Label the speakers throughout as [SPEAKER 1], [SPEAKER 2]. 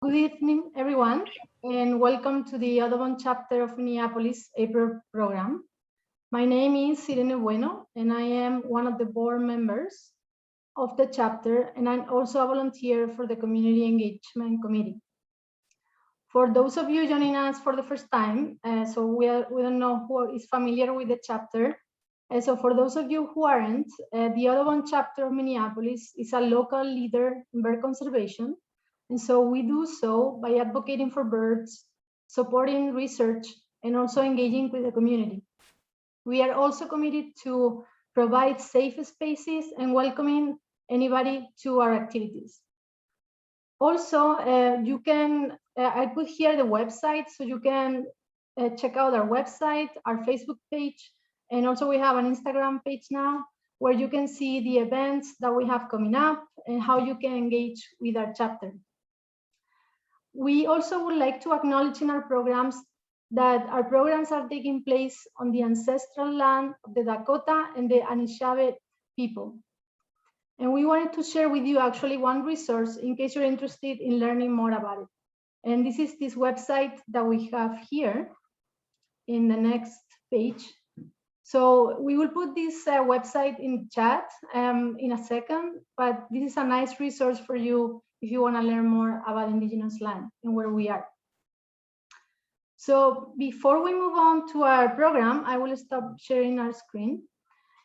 [SPEAKER 1] Good evening, everyone, and welcome to the Audubon Chapter of Minneapolis April program. My name is Irene Bueno, and I am one of the board members of the chapter, and I'm also a volunteer for the Community Engagement Committee. For those of you joining us for the first time, so we don't know who is familiar with the chapter. So for those of you who aren't, the Audubon Chapter of Minneapolis is a local leader in bird conservation. And so we do so by advocating for birds, supporting research, and also engaging with the community. We are also committed to provide safe spaces and welcoming anybody to our activities. Also, you can, I put here the website, so you can check out our website, our Facebook page, and also we have an Instagram page now where you can see the events that we have coming up and how you can engage with our chapter. We also would like to acknowledge in our programs that our programs are taking place on the ancestral land of the Dakota and the Anishinaabe people. And we wanted to share with you actually one resource in case you're interested in learning more about it. And this is this website that we have here in the next page. So we will put this website in chat in a second, but this is a nice resource for you if you want to learn more about Indigenous land and where we are. So before we move on to our program, I will stop sharing our screen.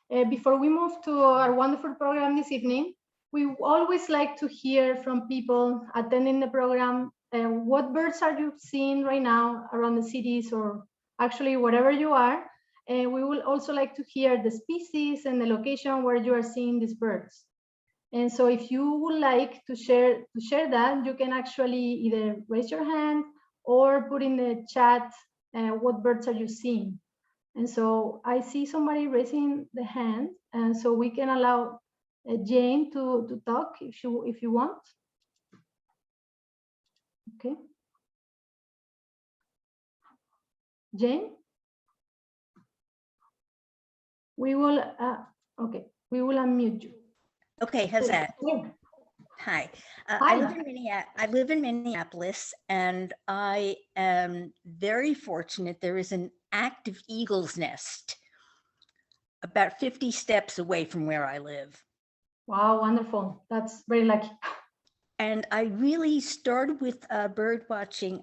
[SPEAKER 1] Before we move to our wonderful program this evening, we always like to hear from people attending the program. What birds are you seeing right now around the cities or actually wherever you are? And we will also like to hear the species and the location where you are seeing these birds. And so if you would like to share that, you can actually either raise your hand or put in the chat what birds are you seeing. And so I see somebody raising the hand, and so we can allow Jane to talk if you want. Okay. Jane? We will, okay, we will unmute you.
[SPEAKER 2] Okay, how's that? Hi. I live in Minneapolis, and I am very fortunate. There is an active eagle's nest about 50 steps away from where I live.
[SPEAKER 1] Wow, wonderful. That's very lucky.
[SPEAKER 2] And I really started with bird watching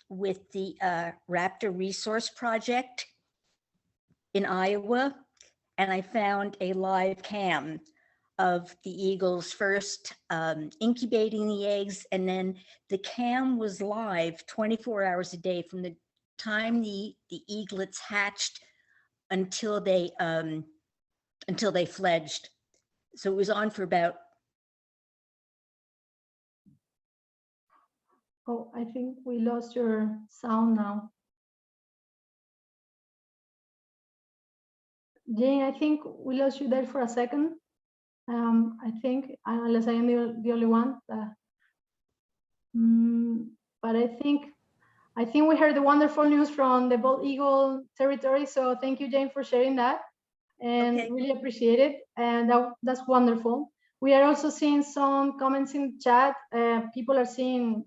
[SPEAKER 2] with the Raptor Resource Project in Iowa, and I found a live cam of the eagles first incubating the eggs, and then the cam was live 24 hours a day from the time the eaglets hatched until they fledged. So it was on for about.
[SPEAKER 1] Oh, I think we lost your sound now. Jane, I think we lost you there for a second. I think, unless I am the only one. But I think we heard the wonderful news from the bald eagle territory. So thank you, Jane, for sharing that, and really appreciate it. And that's wonderful. We are also seeing some comments in the chat. People are seeing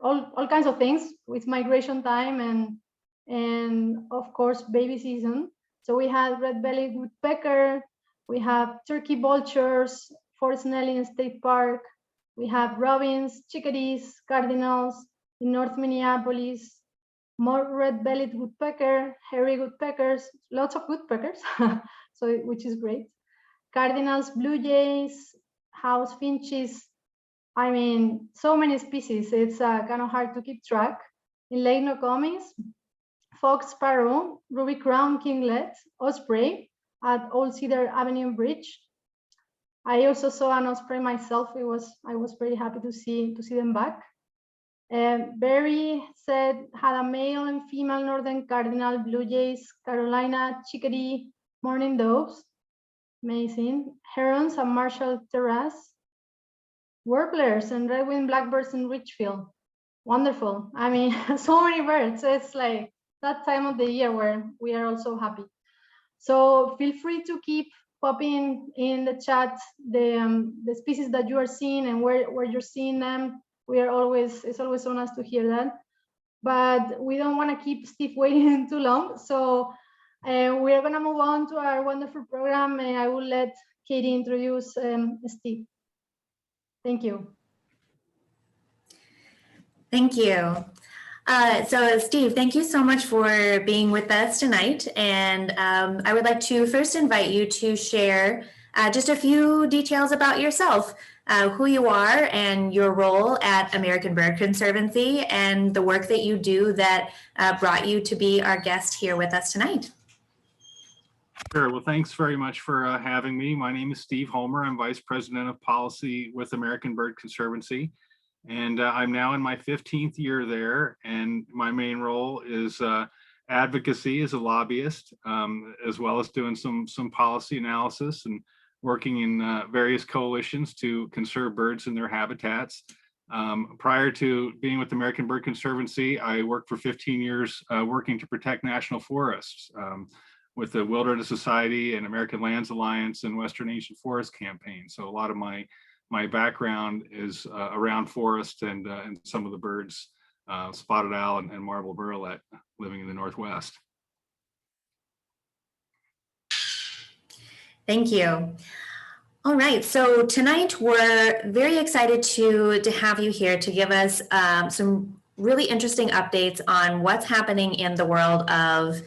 [SPEAKER 1] all kinds of things with migration time and of course baby season. So we had red-bellied woodpecker. We have turkey vultures, Forest Snelling State Park. We have robins, chickadees, cardinals in North Minneapolis, more red-bellied woodpecker, hairy woodpeckers, lots of woodpeckers, so which is great. Cardinals, blue jays, house finches. I mean, so many species. It's kind of hard to keep track. In Lake Nokomis, fox sparrow, ruby crown kinglet, osprey at Old Cedar Avenue Bridge. I also saw an osprey myself. I was very happy to see them back. Barry said had a male and female northern cardinal, blue jays, Carolina chickadee, mourning doves. Amazing. Herons at Marshall Terrace. Warblers and red-winged blackbirds in Richfield. Wonderful. I mean, so many birds. It's like that time of the year where we are also happy. So feel free to keep popping in the chat the species that you are seeing and where you're seeing them. It's always on us to hear that. But we don't want to keep Steve waiting too long. So we are going to move on to our wonderful program, and I will let Katie introduce Steve. Thank you.
[SPEAKER 3] Thank you. So Steve, thank you so much for being with us tonight. And I would like to first invite you to share just a few details about yourself, who you are and your role at American Bird Conservancy and the work that you do that brought you to be our guest here with us tonight.
[SPEAKER 4] Sure. Well, thanks very much for having me. My name is Steve Holmer. I'm Vice President of Policy with American Bird Conservancy. And I'm now in my 15th year there. And my main role is advocacy as a lobbyist, as well as doing some policy analysis and working in various coalitions to conserve birds in their habitats. Prior to being with the American Bird Conservancy, I worked for 15 years working to protect national forests with the Wilderness Society and American Lands Alliance and Western Ancient Forest Campaign. So a lot of my background is around forest and some of the birds, spotted owl and marble burlet living in the Northwest.
[SPEAKER 3] Thank you. All right, so tonight we're very excited to have you here to give us some really interesting updates on what's happening in the world of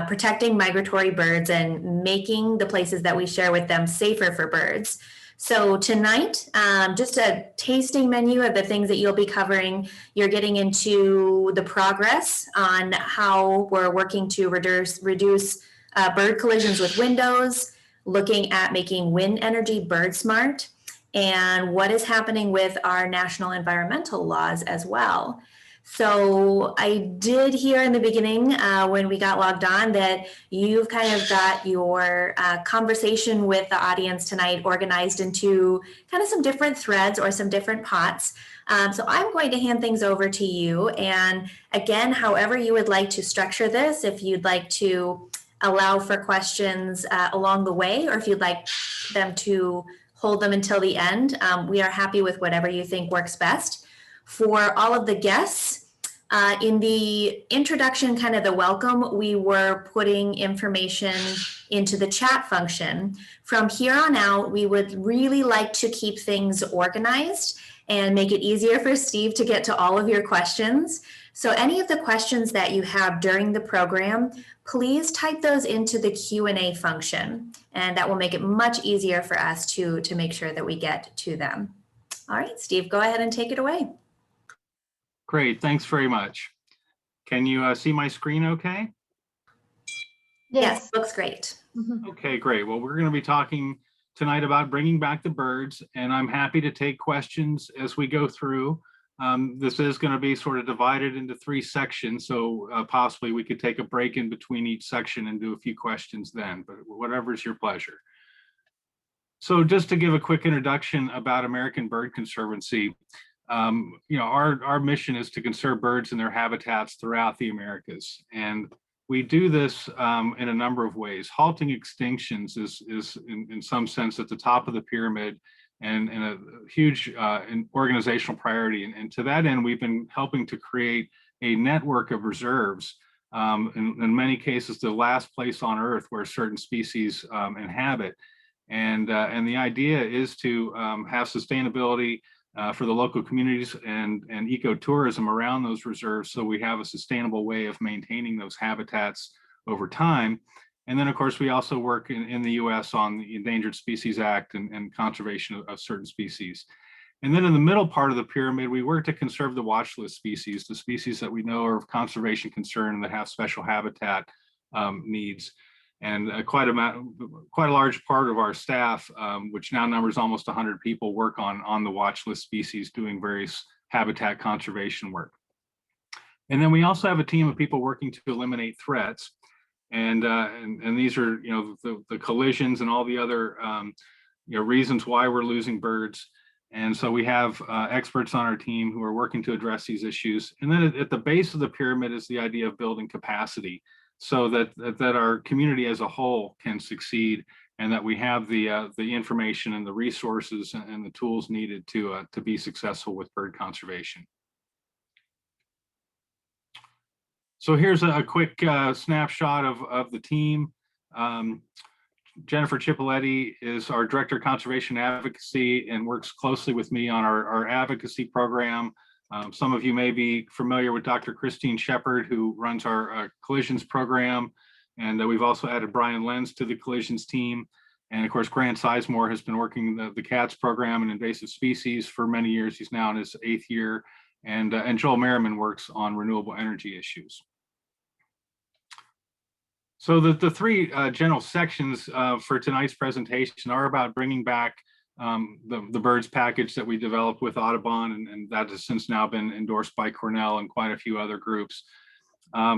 [SPEAKER 3] protecting migratory birds and making the places that we share with them safer for birds. So tonight, just a tasting menu of the things that you'll be covering. You're getting into the progress on how we're working to reduce bird collisions with windows, looking at making wind energy bird smart, and what is happening with our national environmental laws as well. So I did hear in the beginning when we got logged on that you've kind of got your conversation with the audience tonight organized into kind of some different threads or some different pots. So I'm going to hand things over to you. And again, however you would like to structure this, if you'd like to allow for questions along the way, or if you'd like them to hold them until the end, we are happy with whatever you think works best. For all of the guests, in the introduction, kind of the welcome, we were putting information into the chat function. From here on out, we would really like to keep things organized and make it easier for Steve to get to all of your questions. So any of the questions that you have during the program, please type those into the Q&A function, and that will make it much easier for us to make sure that we get to them. All right, Steve, go ahead and take it away.
[SPEAKER 4] Great, thanks very much. Can you see my screen okay?
[SPEAKER 3] Yes, looks great.
[SPEAKER 4] Okay, great. Well, we're going to be talking tonight about bringing back the birds, and I'm happy to take questions as we go through. This is going to be sort of divided into 3 sections, so possibly we could take a break in between each section and do a few questions then, but whatever's your pleasure. So just to give a quick introduction about American Bird Conservancy, you know, our mission is to conserve birds in their habitats throughout the Americas, and we do this in a number of ways. Halting extinctions is in some sense at the top of the pyramid and a huge organizational priority. And to that end, we've been helping to create a network of reserves, in many cases, the last place on Earth where certain species inhabit. And the idea is to have sustainability for the local communities and ecotourism around those reserves, so we have a sustainable way of maintaining those habitats over time. And then, of course, we also work in the US on the Endangered Species Act and conservation of certain species. And then in the middle part of the pyramid, we work to conserve the watch list species, the species that we know are of conservation concern and that have special habitat needs. And quite a large part of our staff, which now numbers almost 100 people, work on the watch list species doing various habitat conservation work. And then we also have a team of people working to eliminate threats. And these are, you know, the collisions and all the other you know, reasons why we're losing birds. And so we have experts on our team who are working to address these issues. And then at the base of the pyramid is the idea of building capacity, so that our community as a whole can succeed and that we have the information and the resources and the tools needed to be successful with bird conservation. So here's a quick snapshot of the team. Jennifer Cipoletti is our Director of Conservation Advocacy and works closely with me on our advocacy program. Some of you may be familiar with Dr. Christine Shepard, who runs our collisions program. And we've also added Brian Lenz to the collisions team. And of course, Grant Sizemore has been working the CATS program and invasive species for many years. He's now in his 8th year. And Joel Merriman works on renewable energy issues. So the three general sections for tonight's presentation are about bringing back the birds package that we developed with Audubon, and that has since now been endorsed by Cornell and quite a few other groups.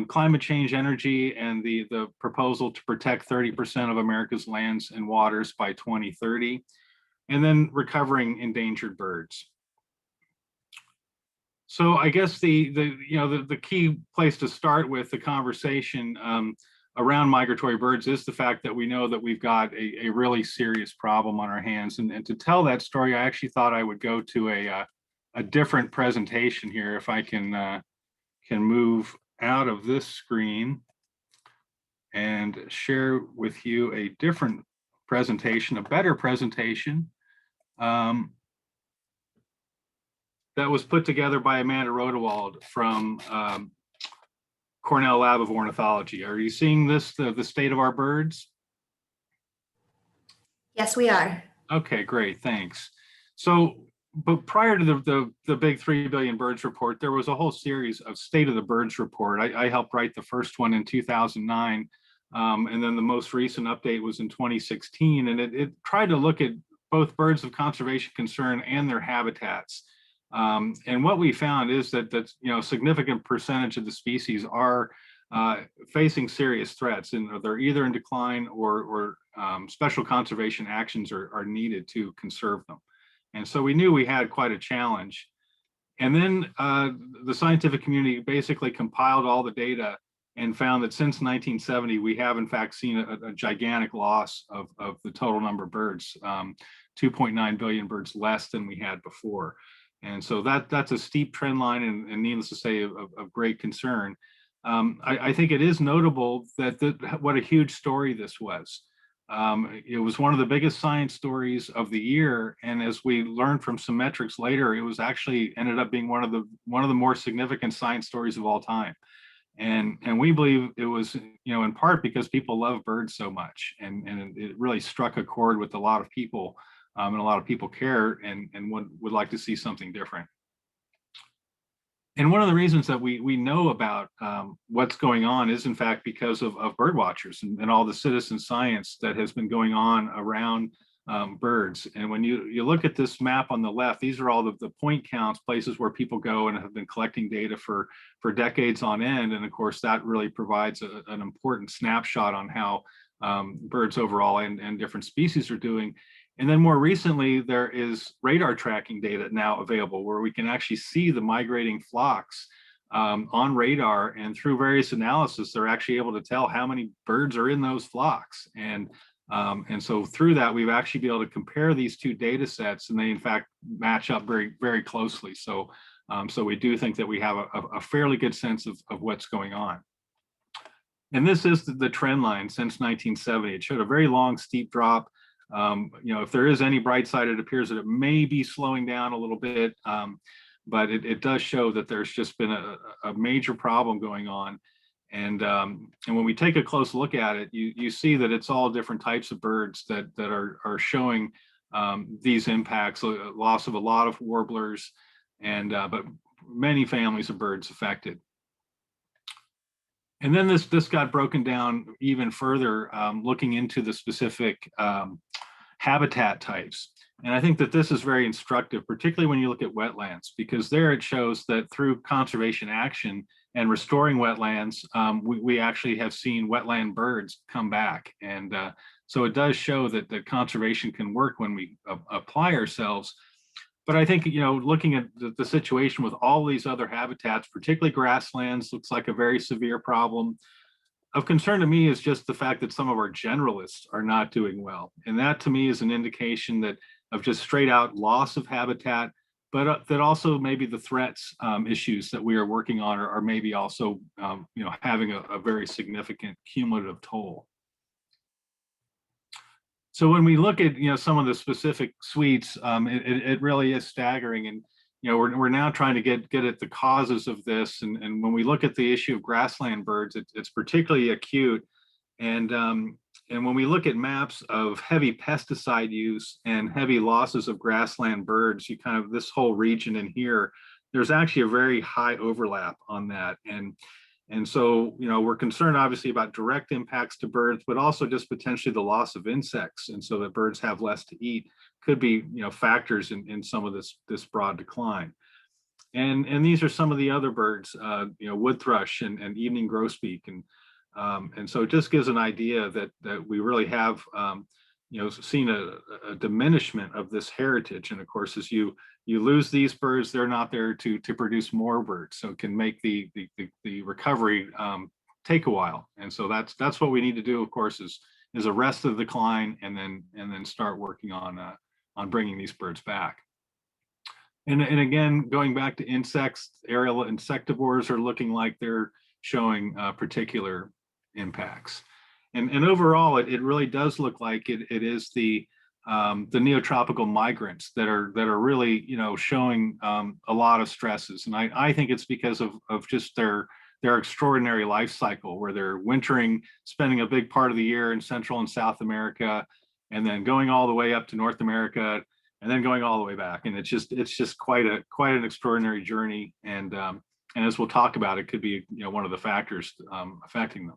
[SPEAKER 4] Climate change, energy, and the proposal to protect 30% of America's lands and waters by 2030, and then recovering endangered birds. So I guess the key place to start with the conversation around migratory birds is the fact that we know that we've got a really serious problem on our hands. And to tell that story, I actually thought I would go to a different presentation here. If I can move out of this screen and share with you a different presentation, a better presentation that was put together by Amanda Rodewald from Cornell Lab of Ornithology. Are you seeing this, the state of our birds?
[SPEAKER 3] Yes, we are.
[SPEAKER 4] Okay, great, thanks. So, but prior to the big 3 billion birds report, there was a whole series of State of the Birds report. I helped write the first one in 2009, and then the most recent update was in 2016, and it tried to look at both birds of conservation concern and their habitats. And what we found is that a significant percentage of the species are facing serious threats, and they're either in decline or special conservation actions are needed to conserve them. And so we knew we had quite a challenge. And then the scientific community basically compiled all the data and found that since 1970, we have in fact seen a gigantic loss of the total number of birds, 2.9 billion birds less than we had before. And so that's a steep trend line, and needless to say, of great concern. I think it is notable that what a huge story this was. It was one of the biggest science stories of the year, and as we learned from some metrics later, it was actually ended up being one of the more significant science stories of all time. And we believe it was, in part because people love birds so much, and it really struck a chord with a lot of people. And a lot of people care and would like to see something different. And one of the reasons that we know about what's going on is in fact because of bird watchers and all the citizen science that has been going on around birds. And when you look at this map on the left, these are all the point counts, places where people go and have been collecting data for decades on end. And of course, that really provides an important snapshot on how birds overall and different species are doing. And then more recently, there is radar tracking data now available where we can actually see the migrating flocks on radar, and through various analysis, they're actually able to tell how many birds are in those flocks. And so through that, we've actually been able to compare these two data sets, and they in fact match up very, very closely. So, so we do think that we have a fairly good sense of what's going on. And this is the trend line since 1970. It showed a very long, steep drop. If there is any bright side, it appears that it may be slowing down a little bit, but it does show that there's just been a major problem going on. And when we take a close look at it, you see that it's all different types of birds that are showing these impacts, loss of a lot of warblers, and but many families of birds affected. And then this got broken down even further, looking into the specific habitat types. And I think that this is very instructive, particularly when you look at wetlands, because there it shows that through conservation action and restoring wetlands, we actually have seen wetland birds come back. And so it does show that conservation can work when we apply ourselves. But I think, looking at the situation with all these other habitats, particularly grasslands, looks like a very severe problem. of concern to me is just the fact that some of our generalists are not doing well. And that to me is an indication that of just straight out loss of habitat, but that also maybe the threats issues that we are working on are maybe also having a very significant cumulative toll. So when we look at some of the specific suites, it really is staggering, and we're now trying to get at the causes of this. And when we look at the issue of grassland birds, it's particularly acute. And when we look at maps of heavy pesticide use and heavy losses of grassland birds, this whole region in here, there's actually a very high overlap on that. And so, we're concerned obviously about direct impacts to birds, but also just potentially the loss of insects. And so that birds have less to eat could be, factors in some of this broad decline. And these are some of the other birds, wood thrush and evening grosbeak. And so it just gives an idea that we really have, seen a diminishment of this heritage. And of course, as you lose these birds, they're not there to produce more birds. So it can make the recovery take a while. And so that's what we need to do, of course, is arrest the decline and then start working on bringing these birds back. And again, going back to insects, aerial insectivores are looking like they're showing particular impacts. And overall, it really does look like it is the neotropical migrants that are really showing a lot of stresses. And I think it's because of just their extraordinary life cycle, where they're wintering, spending a big part of the year in Central and South America, and then going all the way up to North America, and then going all the way back. And it's just quite an extraordinary journey. And as we'll talk about, it could be one of the factors affecting them.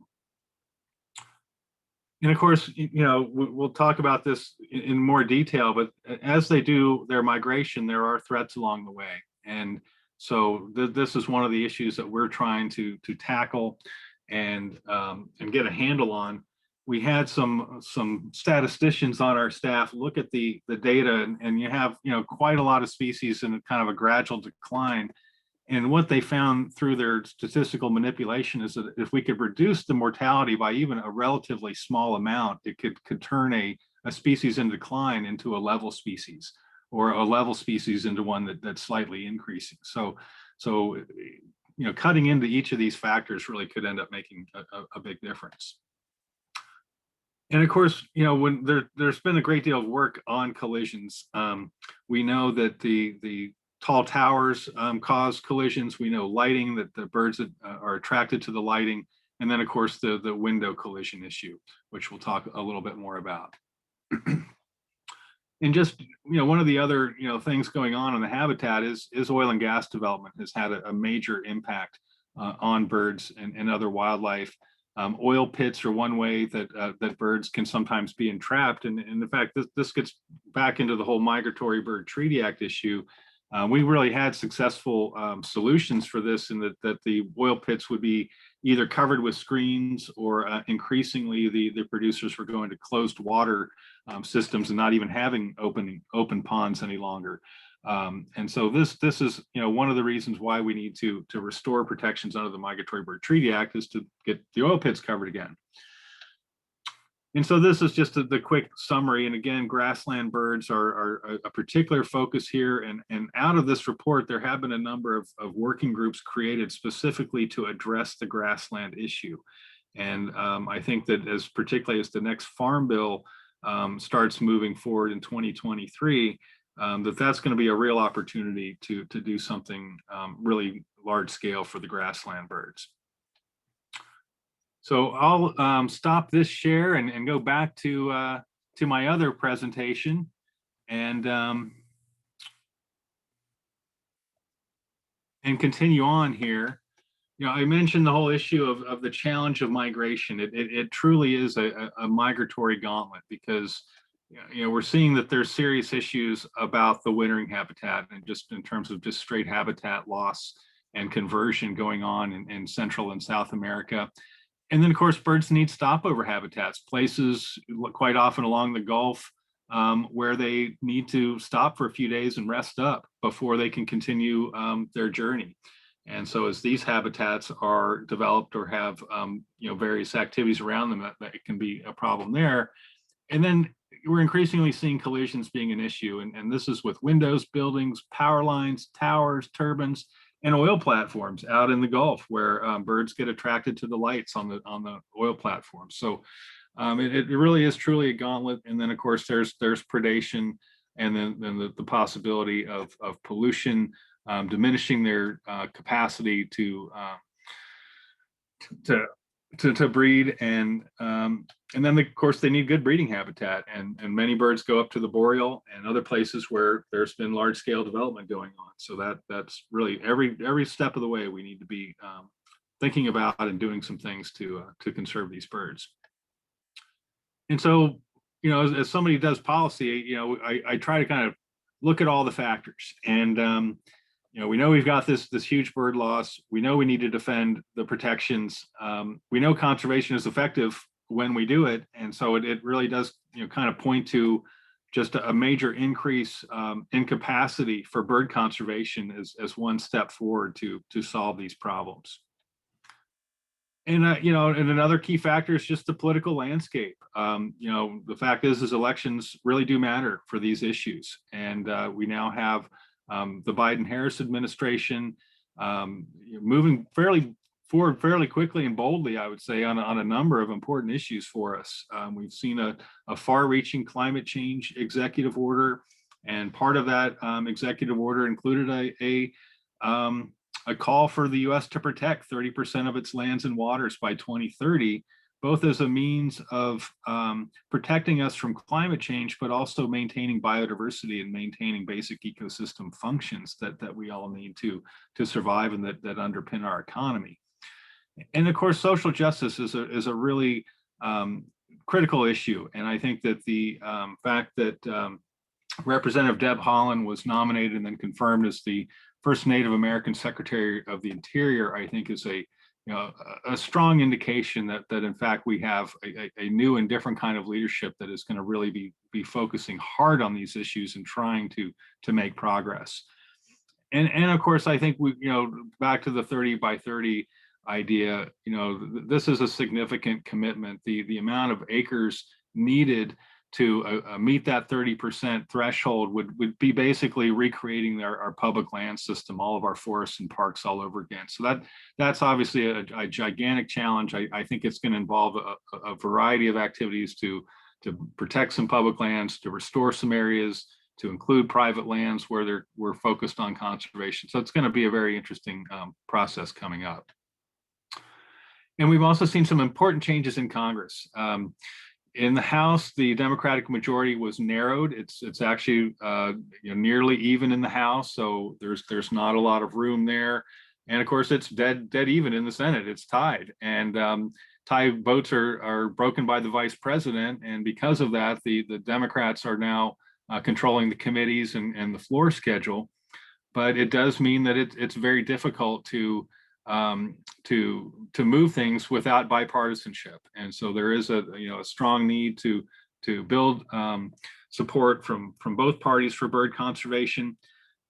[SPEAKER 4] And of course, we'll talk about this in more detail, but as they do their migration, there are threats along the way. And so this is one of the issues that we're trying to tackle and get a handle on. We had some statisticians on our staff look at the data, and you have quite a lot of species in kind of a gradual decline. And what they found through their statistical manipulation is that if we could reduce the mortality by even a relatively small amount, it could turn a species in decline into a level species, or a level species into one that's slightly increasing. So cutting into each of these factors really could end up making a big difference. And of course, when there's been a great deal of work on collisions, we know that the tall towers cause collisions. We know lighting, that the birds that are attracted to the lighting, and then of course the window collision issue, which we'll talk a little bit more about. And just one of the other things going on in the habitat is oil and gas development has had a major impact on birds and other wildlife. Oil pits are one way that birds can sometimes be entrapped, and in fact this gets back into the whole Migratory Bird Treaty Act issue. We really had successful solutions for this, in that the oil pits would be either covered with screens, or increasingly the producers were going to closed water systems and not even having open ponds any longer. And so this is one of the reasons why we need to restore protections under the Migratory Bird Treaty Act, is to get the oil pits covered again. And so this is just the quick summary. And again, grassland birds are a particular focus here. And out of this report, there have been a number of working groups created specifically to address the grassland issue. And I think that particularly as the next Farm Bill starts moving forward in 2023, that's going to be a real opportunity to do something really large scale for the grassland birds. So I'll stop this share and go back to my other presentation, and continue on here. I mentioned the whole issue of the challenge of migration. It truly is a migratory gauntlet, because we're seeing that there's serious issues about the wintering habitat, and just in terms of just straight habitat loss and conversion going on in Central and South America. And then, of course, birds need stopover habitats, places quite often along the Gulf where they need to stop for a few days and rest up before they can continue their journey. And so as these habitats are developed or have various activities around them, that it can be a problem there. And then we're increasingly seeing collisions being an issue. And this is with windows, buildings, power lines, towers, turbines, and oil platforms out in the Gulf, where birds get attracted to the lights on the oil platforms. So it really is truly a gauntlet. And then of course there's predation, and then the possibility of pollution, diminishing their capacity to breed, and then of course they need good breeding habitat, and many birds go up to the boreal and other places where there's been large scale development going on. So that's really every step of the way we need to be thinking about and doing some things to conserve these birds. And so, as somebody who does policy, I try to kind of look at all the factors, and we know we've got this huge bird loss. We know we need to defend the protections. We know conservation is effective when we do it, and so it really does kind of point to just a major increase in capacity for bird conservation as one step forward to solve these problems. And and another key factor is just the political landscape. The fact is elections really do matter for these issues, and we now have the Biden-Harris administration moving forward fairly quickly and boldly, I would say, on a number of important issues for us. We've seen a far-reaching climate change executive order, and part of that executive order included a call for the U.S. to protect 30% of its lands and waters by 2030, both as a means of protecting us from climate change, but also maintaining biodiversity and maintaining basic ecosystem functions that we all need to survive and that underpin our economy. And of course, social justice is a really critical issue. And I think that the fact that Representative Deb Haaland was nominated and then confirmed as the first Native American Secretary of the Interior, I think is a strong indication that in fact we have a new and different kind of leadership that is going to really be focusing hard on these issues and trying to make progress. And of course, I think we back to the 30 by 30 idea. This is a significant commitment. The amount of acres needed to meet that 30% threshold would be basically recreating our public land system, all of our forests and parks all over again. So that's obviously a gigantic challenge. I think it's going to involve a variety of activities to protect some public lands, to restore some areas, to include private lands where we're focused on conservation. So it's going to be a very interesting process coming up. And we've also seen some important changes in Congress. In the House, the Democratic majority was narrowed. It's actually nearly even in the House, so there's not a lot of room there. And of course, it's dead even in the Senate. It's tied, and tie votes are broken by the vice president. And because of that, the Democrats are now controlling the committees and the floor schedule. But it does mean that it's very difficult to move things without bipartisanship, and so there is a strong need to build support from both parties for bird conservation.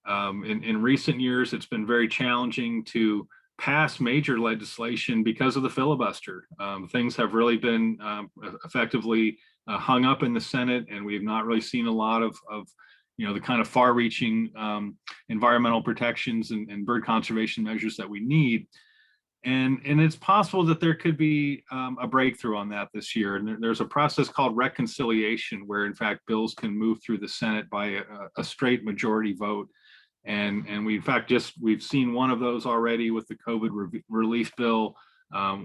[SPEAKER 4] In recent years, it's been very challenging to pass major legislation because of the filibuster. Things have really been effectively hung up in the Senate, and we have not really seen a lot of the kind of far-reaching environmental protections and bird conservation measures that we need. And it's possible that there could be a breakthrough on that this year. And there's a process called reconciliation, where in fact bills can move through the Senate by a straight majority vote. And we've seen one of those already with the COVID relief bill.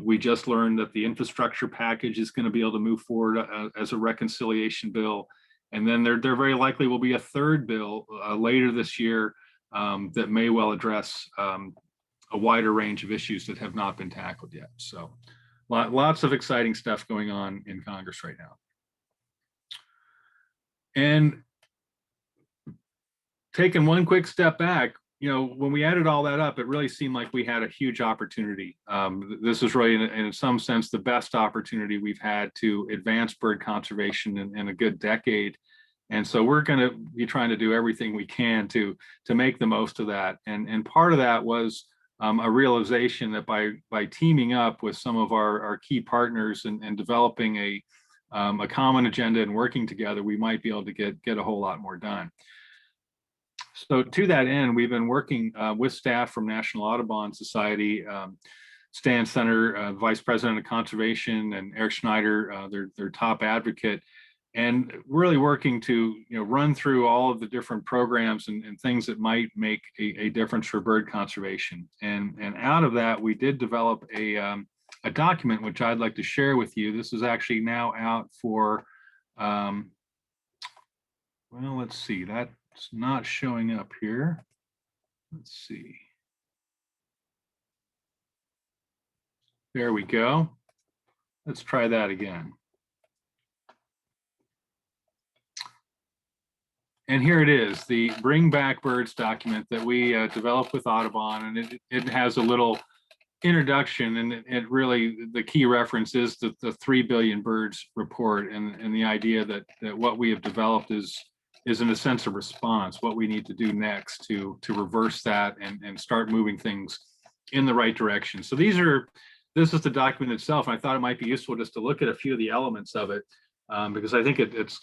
[SPEAKER 4] We just learned that the infrastructure package is going to be able to move forward as a reconciliation bill. And then there very likely will be a third bill later this year that may well address a wider range of issues that have not been tackled yet. So lots of exciting stuff going on in Congress right now. And taking one quick step back, when we added all that up, it really seemed like we had a huge opportunity. This is really, in some sense, the best opportunity we've had to advance bird conservation in a good decade. And so we're going to be trying to do everything we can to make the most of that. And part of that was a realization that by teaming up with some of our key partners and developing a common agenda and working together, we might be able to get a whole lot more done. So to that end, we've been working with staff from National Audubon Society, Stan Center, Vice President of Conservation, and Eric Schneider, their top advocate, and really working to run through all of the different programs and things that might make a difference for bird conservation. And out of that, we did develop a document which I'd like to share with you. This is actually now out for, well, let's see, that's not showing up here. Let's see. There we go. Let's try that again. And here it is, the Bring Back Birds document that we developed with Audubon, and it has a little introduction, and it really, the key reference is the 3 billion birds report, and the idea that what we have developed is in a sense a response, what we need to do next to reverse that and start moving things in the right direction. So this is the document itself, and I thought it might be useful just to look at a few of the elements of it, because I think it's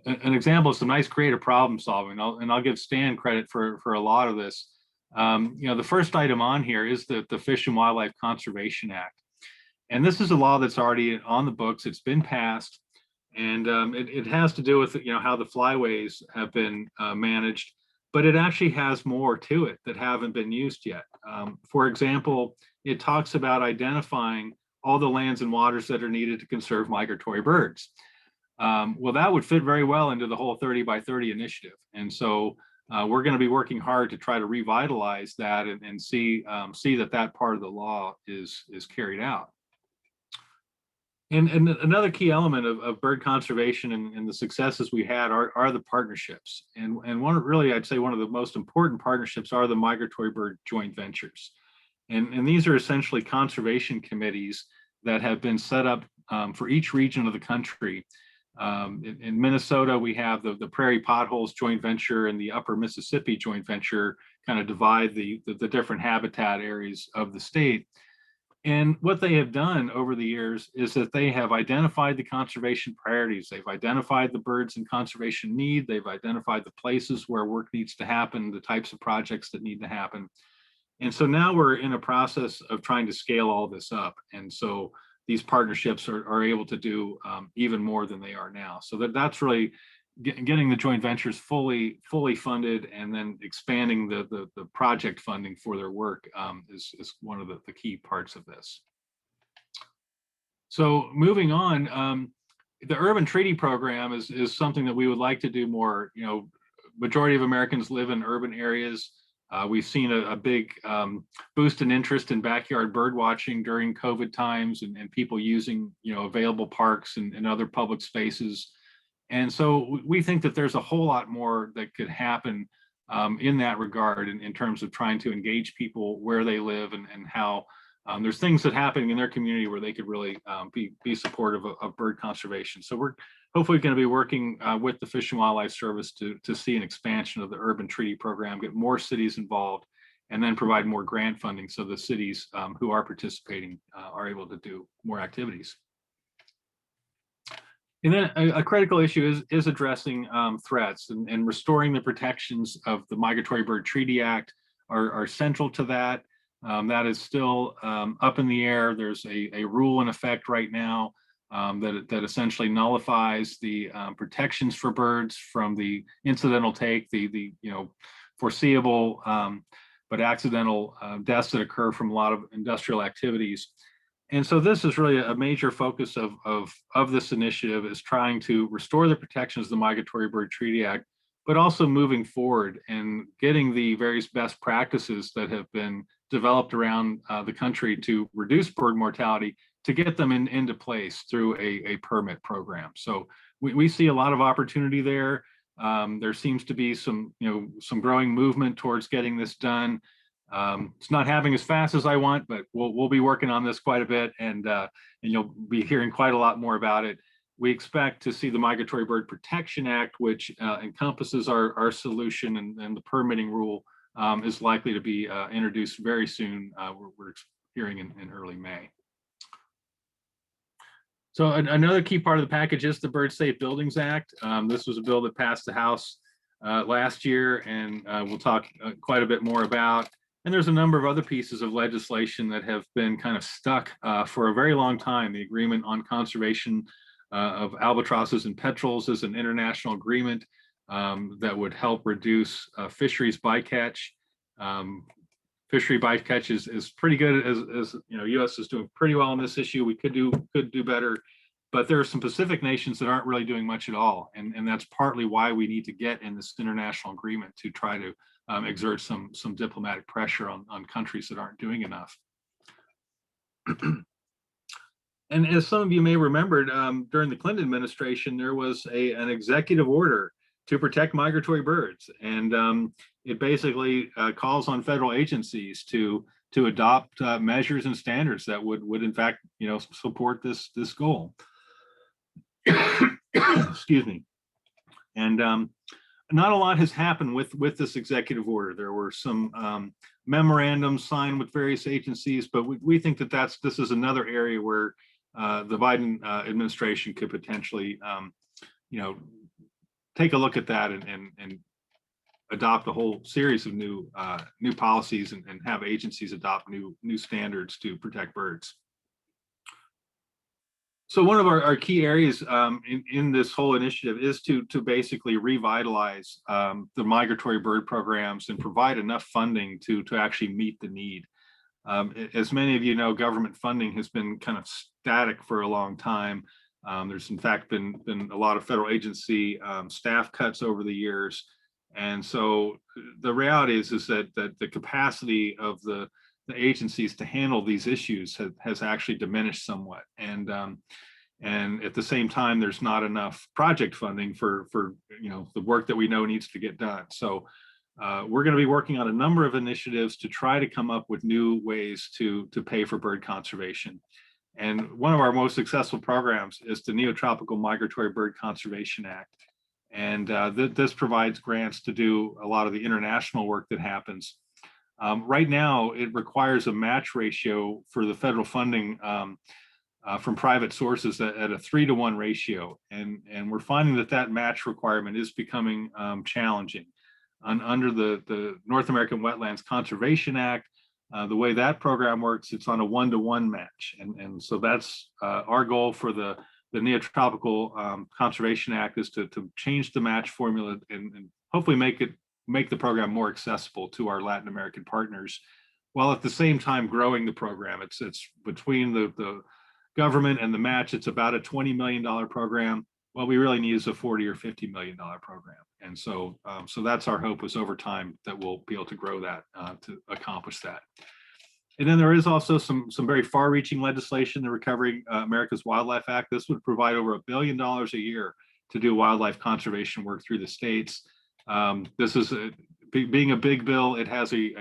[SPEAKER 4] an example of some nice creative problem solving, and I'll give Stan credit for a lot of this. The first item on here is the Fish and Wildlife Conservation Act, and this is a law that's already on the books. It's been passed, and it has to do with how the flyways have been managed, but it actually has more to it that haven't been used yet. For example, it talks about identifying all the lands and waters that are needed to conserve migratory birds. Well, that would fit very well into the whole 30 by 30 initiative. And so we're going to be working hard to try to revitalize that and see that part of the law is carried out. And another key element of bird conservation and the successes we had are the partnerships. And I'd say one of the most important partnerships are the migratory bird joint ventures. And these are essentially conservation committees that have been set up for each region of the country. In Minnesota, we have the Prairie Potholes joint venture and the Upper Mississippi joint venture kind of divide the different habitat areas of the state. And what they have done over the years is that they have identified the conservation priorities. They've identified the birds in conservation need. They've identified the places where work needs to happen, the types of projects that need to happen. And so now we're in a process of trying to scale all this up. And so these partnerships are able to do even more than they are now. So that's really getting the joint ventures fully funded, and then expanding the project funding for their work is one of the key parts of this. So moving on, the urban treaty program is something that we would like to do more. Majority of Americans live in urban areas. We've seen a big boost in interest in backyard bird watching during COVID times, and people using available parks and other public spaces. And so we think that there's a whole lot more that could happen in that regard in terms of trying to engage people where they live, and how there's things that happen in their community where they could really be supportive of bird conservation. So we're hopefully going to be working with the Fish and Wildlife Service to see an expansion of the urban treaty program, get more cities involved, and then provide more grant funding so the cities who are participating are able to do more activities. And then a critical issue is addressing threats, and restoring the protections of the Migratory Bird Treaty Act are central to that. That is still up in the air. There's a rule in effect right now that essentially nullifies the protections for birds from the incidental take, the foreseeable but accidental deaths that occur from a lot of industrial activities. And so this is really a major focus of this initiative, is trying to restore the protections of the Migratory Bird Treaty Act, but also moving forward and getting the various best practices that have been developed around the country to reduce bird mortality, to get them into place through a permit program. So we see a lot of opportunity there. There seems to be some growing movement towards getting this done. It's not happening as fast as I want, but we'll be working on this quite a bit, and you'll be hearing quite a lot more about it. We expect to see the Migratory Bird Protection Act, which encompasses our solution and the permitting rule, is likely to be introduced very soon. We're hearing in early May. So another key part of the package is the Bird Safe Buildings Act. This was a bill that passed the House last year, and we'll talk quite a bit more about. And there's a number of other pieces of legislation that have been kind of stuck for a very long time. The agreement on conservation of albatrosses and petrels is an international agreement that would help reduce fisheries bycatch. Fishery bycatch is pretty good, as you know, U.S. is doing pretty well on this issue. We could do better, but there are some Pacific nations that aren't really doing much at all, and that's partly why we need to get in this international agreement to try to exert some diplomatic pressure on countries that aren't doing enough. And as some of you may remember, during the Clinton administration, there was an executive order to protect migratory birds, and it basically calls on federal agencies to adopt measures and standards that would in fact, you know, support this goal. Excuse me. And not a lot has happened with this executive order. There were some memorandums signed with various agencies, but we think that this is another area where the Biden administration could potentially, you know, take a look at that and adopt a whole series of new policies and have agencies adopt new standards to protect birds. So one of our key areas in this whole initiative is to basically revitalize the migratory bird programs and provide enough funding to actually meet the need. As many of you know, government funding has been kind of static for a long time. There's in fact been a lot of federal agency staff cuts over the years. And so the reality is that the capacity of the agencies to handle these issues has actually diminished somewhat. And at the same time, there's not enough project funding for you know, the work that we know needs to get done. So we're going to be working on a number of initiatives to try to come up with new ways to pay for bird conservation. And one of our most successful programs is the Neotropical Migratory Bird Conservation Act. And this provides grants to do a lot of the international work that happens. Right now, it requires a match ratio for the federal funding from private sources at a 3-to-1 ratio. And we're finding that match requirement is becoming challenging. Under the North American Wetlands Conservation Act, the way that program works, it's on a 1-to-1 match. And so that's our goal for the Neotropical Conservation Act, is to change the match formula and hopefully make the program more accessible to our Latin American partners, while at the same time growing the program. It's between the government and the match, it's about a $20 million program. What we really need is a $40 or $50 million program. And so that's our hope, is over time that we'll be able to grow that to accomplish that. And then there is also some very far-reaching legislation, the Recovering America's Wildlife Act. This would provide over $1 billion a year to do wildlife conservation work through the states. This is being a big bill. It has a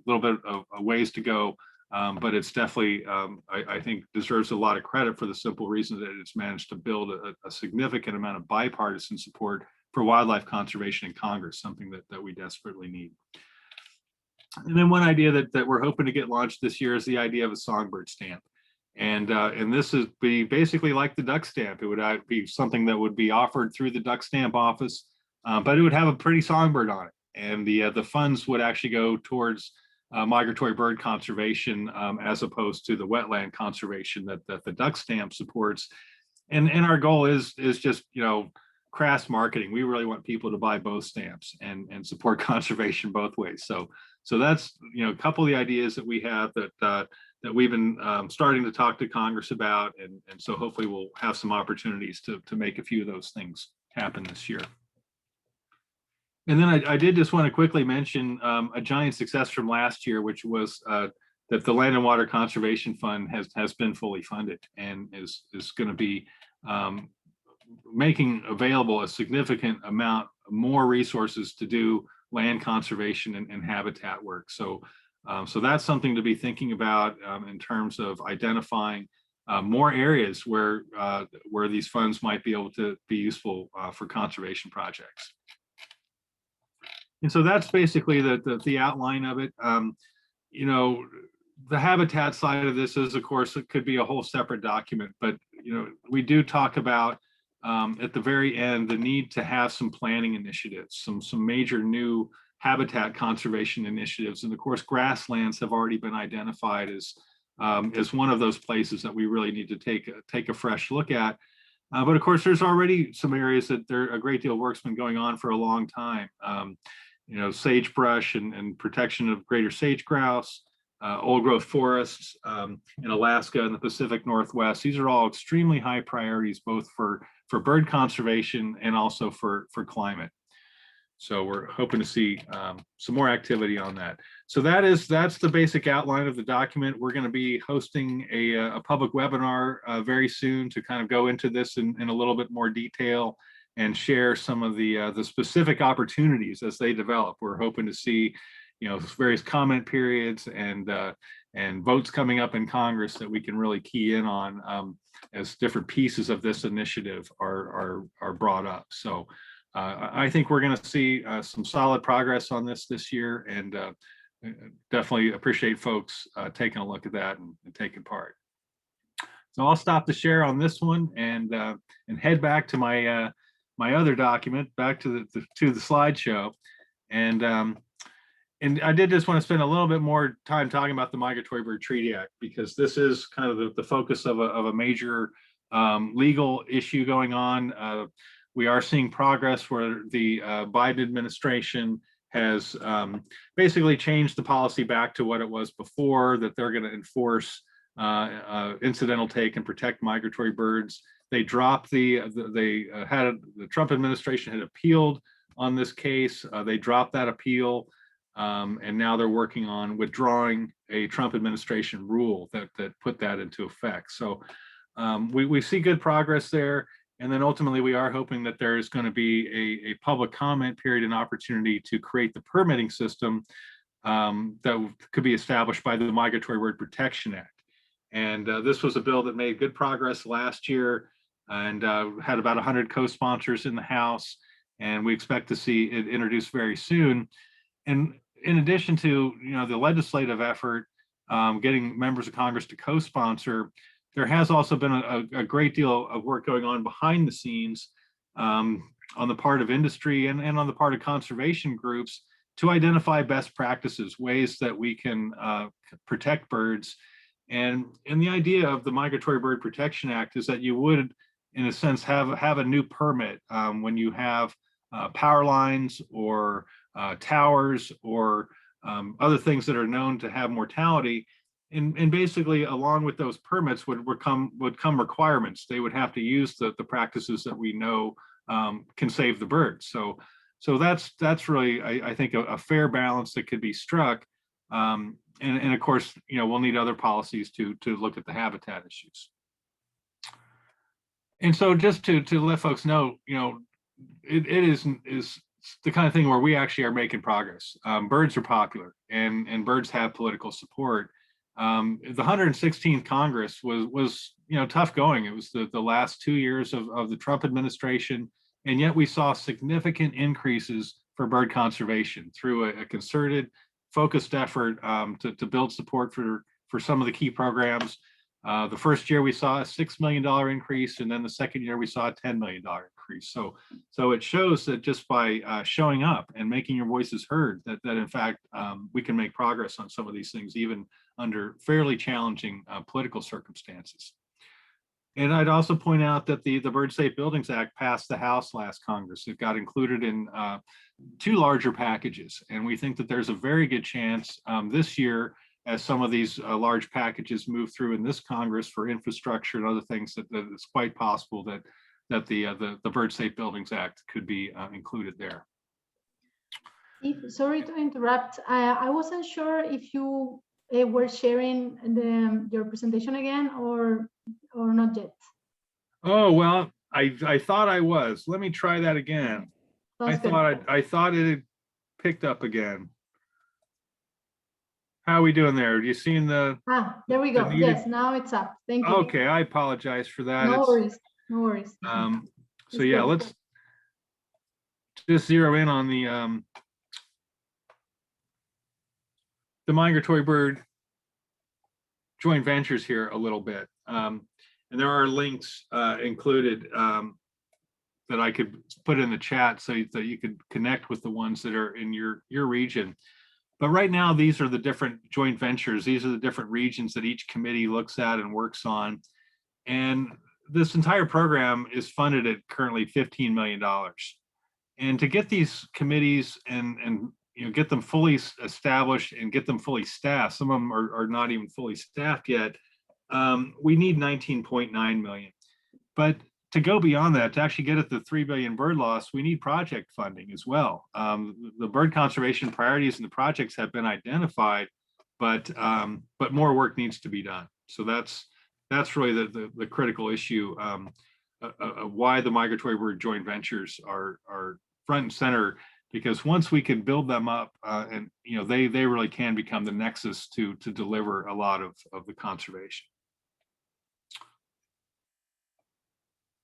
[SPEAKER 4] little bit of a ways to go, but it's definitely, I think, deserves a lot of credit for the simple reason that it's managed to build a significant amount of bipartisan support for wildlife conservation in Congress, something that we desperately need. And then one idea that we're hoping to get launched this year is the idea of a songbird stamp. And this is basically like the duck stamp. It would be something that would be offered through the duck stamp office, but it would have a pretty songbird on it. And the funds would actually go towards migratory bird conservation as opposed to the wetland conservation that the duck stamp supports. And our goal is just, you know, crass marketing. We really want people to buy both stamps and support conservation both ways. So that's, you know, a couple of the ideas that we have that we've been starting to talk to Congress about, and so hopefully we'll have some opportunities to make a few of those things happen this year. And then I did just want to quickly mention a giant success from last year, which was that the Land and Water Conservation Fund has been fully funded and is going to be making available a significant amount more resources to do land conservation and habitat work. So that's something to be thinking about in terms of identifying more areas where these funds might be able to be useful for conservation projects. And so that's basically the outline of it. You know, the habitat side of this is, of course, it could be a whole separate document, but, you know, we do talk about at the very end, the need to have some planning initiatives, some major new habitat conservation initiatives. And of course, grasslands have already been identified as one of those places that we really need to take a fresh look at. But of course, there's already some areas that a great deal of work's been going on for a long time. You know, sagebrush and protection of greater sage grouse, old growth forests in Alaska and the Pacific Northwest. These are all extremely high priorities, both for bird conservation and also for climate. So we're hoping to see some more activity on that. So that's the basic outline of the document. We're going to be hosting a public webinar very soon to kind of go into this in a little bit more detail and share some of the specific opportunities as they develop. We're hoping to see, you know, various comment periods and votes coming up in Congress that we can really key in on as different pieces of this initiative are brought up. So I think we're going to see some solid progress on this year, and definitely appreciate folks taking a look at that and taking part. So I'll stop the share on this one and head back to my my other document, back to the slideshow, and I did just want to spend a little bit more time talking about the Migratory Bird Treaty Act, because this is kind of the focus of a major legal issue going on. We are seeing progress where the Biden administration has basically changed the policy back to what it was before, that they're going to enforce incidental take and protect migratory birds. They dropped the Trump administration had appealed on this case. They dropped that appeal, and now they're working on withdrawing a Trump administration rule that put that into effect. So we see good progress there. And then ultimately, we are hoping that there is going to be a public comment period and opportunity to create the permitting system that could be established by the Migratory Bird Protection Act. And this was a bill that made good progress last year and had about 100 co-sponsors in the House. And we expect to see it introduced very soon. And in addition to, you know, the legislative effort, getting members of Congress to co-sponsor, there has also been a great deal of work going on behind the scenes on the part of industry and on the part of conservation groups to identify best practices, ways that we can protect birds. And the idea of the Migratory Bird Protection Act is that you would, in a sense, have a new permit when you have power lines or towers or other things that are known to have mortality. And basically, along with those permits would come requirements. They would have to use the practices that we know can save the birds. So that's really, I think, a fair balance that could be struck. And of course, you know, we'll need other policies to look at the habitat issues. And so just to let folks know, you know, it is the kind of thing where we actually are making progress. Birds are popular, and birds have political support. The 116th Congress was you know, tough going. It was the last 2 years of the Trump administration, and yet we saw significant increases for bird conservation through a concerted, focused effort to build support for some of the key programs. The first year we saw a $6 million increase, and then the second year we saw a $10 million increase. So it shows that just by showing up and making your voices heard, that in fact we can make progress on some of these things, even under fairly challenging political circumstances. And I'd also point out that the Bird Safe Buildings Act passed the House last Congress. It got included in 2 larger packages, and we think that there's a very good chance this year, as some of these large packages move through in this Congress for infrastructure and other things, that it's quite possible that the Bird Safe Buildings Act could be included there.
[SPEAKER 1] Sorry to interrupt. I wasn't sure if you were sharing your presentation again or not yet.
[SPEAKER 4] Oh, well, I thought I was. Let me try that again. I thought it had picked up again. How are we doing there? Are you seeing the?
[SPEAKER 1] There we go. Yes, now it's up. Thank you.
[SPEAKER 4] Okay, I apologize for that.
[SPEAKER 1] No worries. No worries.
[SPEAKER 4] So yeah, let's just zero in on the migratory bird joint ventures here a little bit. And there are links included that I could put in the chat so that you could connect with the ones that are in your region. But right now, these are the different joint ventures. These are the different regions that each committee looks at and works on. And this entire program is funded at currently $15 million. And to get these committees and get them fully established and get them fully staffed, some of them are not even fully staffed yet, we need 19.9 million. But to go beyond that, to actually get at the 3 billion bird loss, we need project funding as well. The bird conservation priorities and the projects have been identified, but more work needs to be done. So that's really the critical issue of why the migratory bird joint ventures are front and center, because once we can build them up, and they really can become the nexus to deliver a lot of the conservation.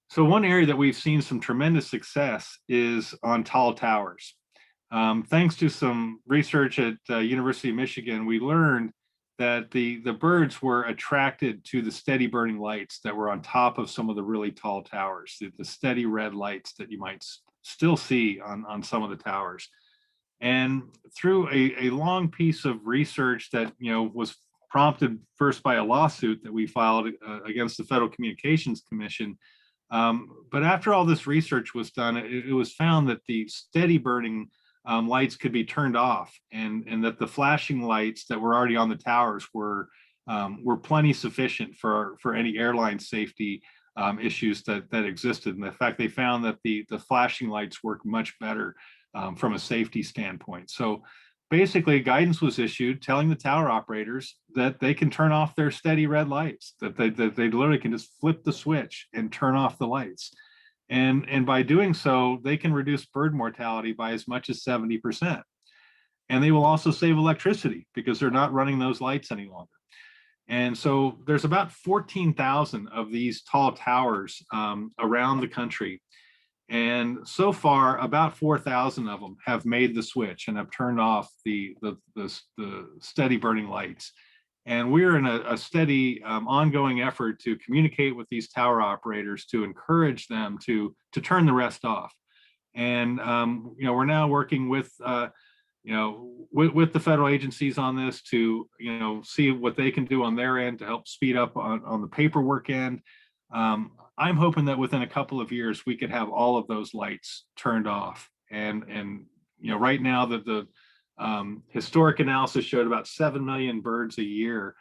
[SPEAKER 4] So one area that we've seen some tremendous success is on tall towers. Thanks to some research at University of Michigan, we learned that the birds were attracted to the steady burning lights that were on top of some of the really tall towers, the steady red lights that you might still see on some of the towers. And through a long piece of research that was prompted first by a lawsuit that we filed against the Federal Communications Commission, but after all this research was done, it was found that the steady burning lights could be turned off, and that the flashing lights that were already on the towers were plenty sufficient for any airline safety issues that existed. And in fact, they found that the flashing lights work much better from a safety standpoint. So basically, guidance was issued telling the tower operators that they can turn off their steady red lights, that they literally can just flip the switch and turn off the lights. And by doing so, they can reduce bird mortality by as much as 70%. And they will also save electricity because they're not running those lights any longer. And so there's about 14,000 of these tall towers around the country. And so far, about 4,000 of them have made the switch and have turned off the steady burning lights. And we're in a steady ongoing effort to communicate with these tower operators to encourage them to turn the rest off. And we're now working with with the federal agencies on this to see what they can do on their end to help speed up on the paperwork end. I'm hoping that within a couple of years we could have all of those lights turned off. And right now the historic analysis showed about 7 million birds a year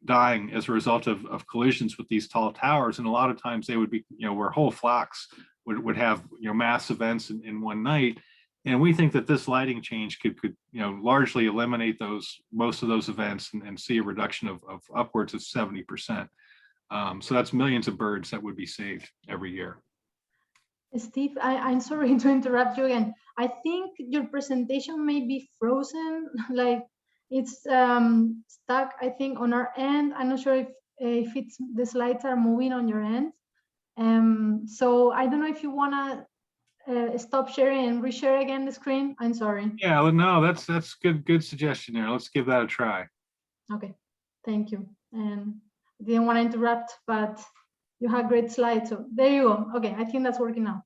[SPEAKER 4] dying as a result of collisions with these tall towers. And a lot of times they would be, where whole flocks would have mass events in one night. And we think that this lighting change could largely eliminate most of those events and see a reduction of upwards of 70%. So that's millions of birds that would be saved every year.
[SPEAKER 1] Steve, I'm sorry to interrupt you again. I think your presentation may be frozen, like it's stuck, I think, on our end. I'm not sure if the slides are moving on your end. So I don't know if you want to stop sharing and reshare again the screen. I'm sorry.
[SPEAKER 4] Yeah, no, that's good suggestion there. Let's give that a try.
[SPEAKER 1] Okay, thank you. And I didn't want to interrupt, but you had great slides. So there you go. Okay, I think that's working now.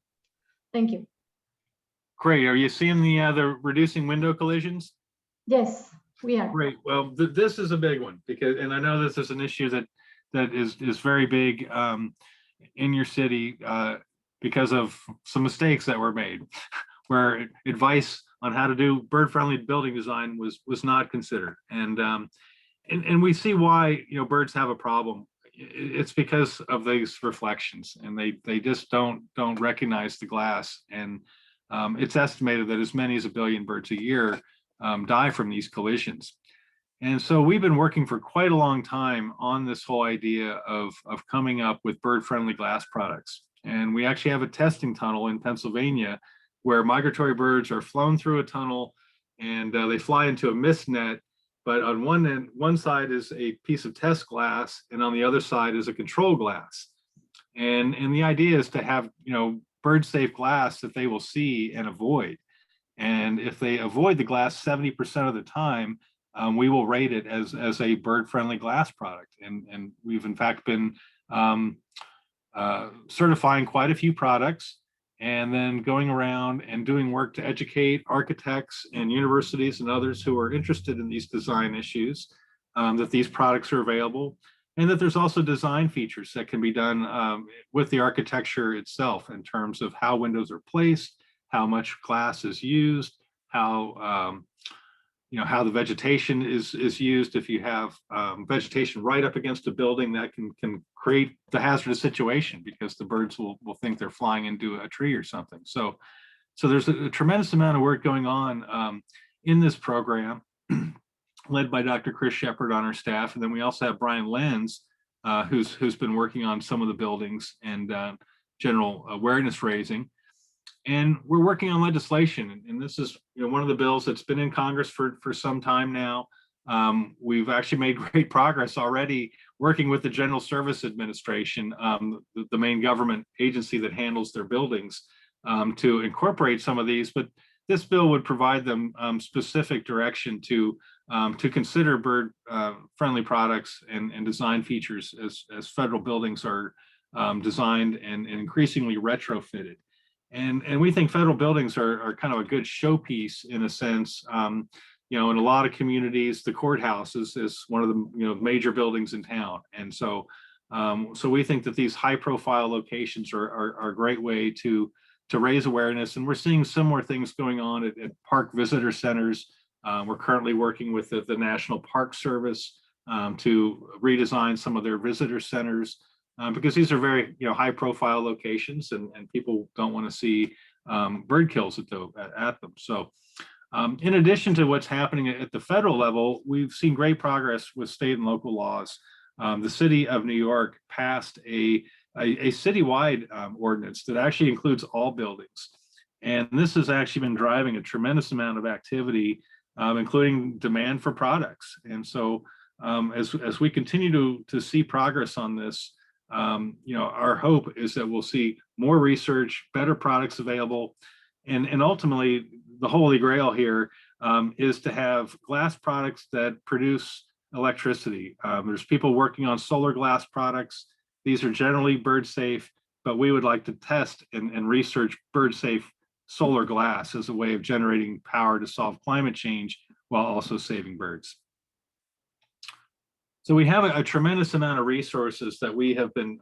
[SPEAKER 1] Thank you.
[SPEAKER 4] Great. Are you seeing the reducing window collisions?
[SPEAKER 1] Yes, we are.
[SPEAKER 4] Great. Well, this is a big one and I know this is an issue that is very big in your city because of some mistakes that were made, where advice on how to do bird-friendly building design was not considered, and we see why birds have a problem. It's because of these reflections, and they just don't recognize the glass. And it's estimated that as many as 1 billion birds a year die from these collisions. And so we've been working for quite a long time on this whole idea of coming up with bird-friendly glass products. And we actually have a testing tunnel in Pennsylvania where migratory birds are flown through a tunnel, and they fly into a mist net. But on one side is a piece of test glass, and on the other side is a control glass. And the idea is to have bird-safe glass that they will see and avoid. And if they avoid the glass 70% of the time, we will rate it as a bird-friendly glass product. And we've in fact been certifying quite a few products, and then going around and doing work to educate architects and universities and others who are interested in these design issues, that these products are available, and that there's also design features that can be done with the architecture itself in terms of how windows are placed, how much glass is used, how how the vegetation is used. If you have vegetation right up against a building, that can create the hazardous situation because the birds will think they're flying into a tree or something. So there's a tremendous amount of work going on in this program, led by Dr. Chris Shepard on our staff. And then we also have Brian Lenz, who's been working on some of the buildings and general awareness raising. And we're working on legislation, and this is one of the bills that's been in Congress for some time now. We've actually made great progress already working with the General Service Administration, the main government agency that handles their buildings, to incorporate some of these. But this bill would provide them specific direction to consider bird friendly products and design features as federal buildings are designed and increasingly retrofitted. And we think federal buildings are kind of a good showpiece in a sense. In a lot of communities, the courthouse is one of the major buildings in town, and so we think that these high-profile locations are a great way to raise awareness. And we're seeing similar things going on at park visitor centers. We're currently working with the National Park Service to redesign some of their visitor centers. Because these are very high-profile locations, and people don't want to see bird kills at them. So, in addition to what's happening at the federal level, we've seen great progress with state and local laws. The city of New York passed a citywide ordinance that actually includes all buildings, and this has actually been driving a tremendous amount of activity, including demand for products. And so, as we continue to see progress on this, our hope is that we'll see more research, better products available, and ultimately the holy grail here is to have glass products that produce electricity. There's people working on solar glass products. These are generally bird safe, but we would like to test and research bird safe solar glass as a way of generating power to solve climate change while also saving birds. So we have a tremendous amount of resources that we have been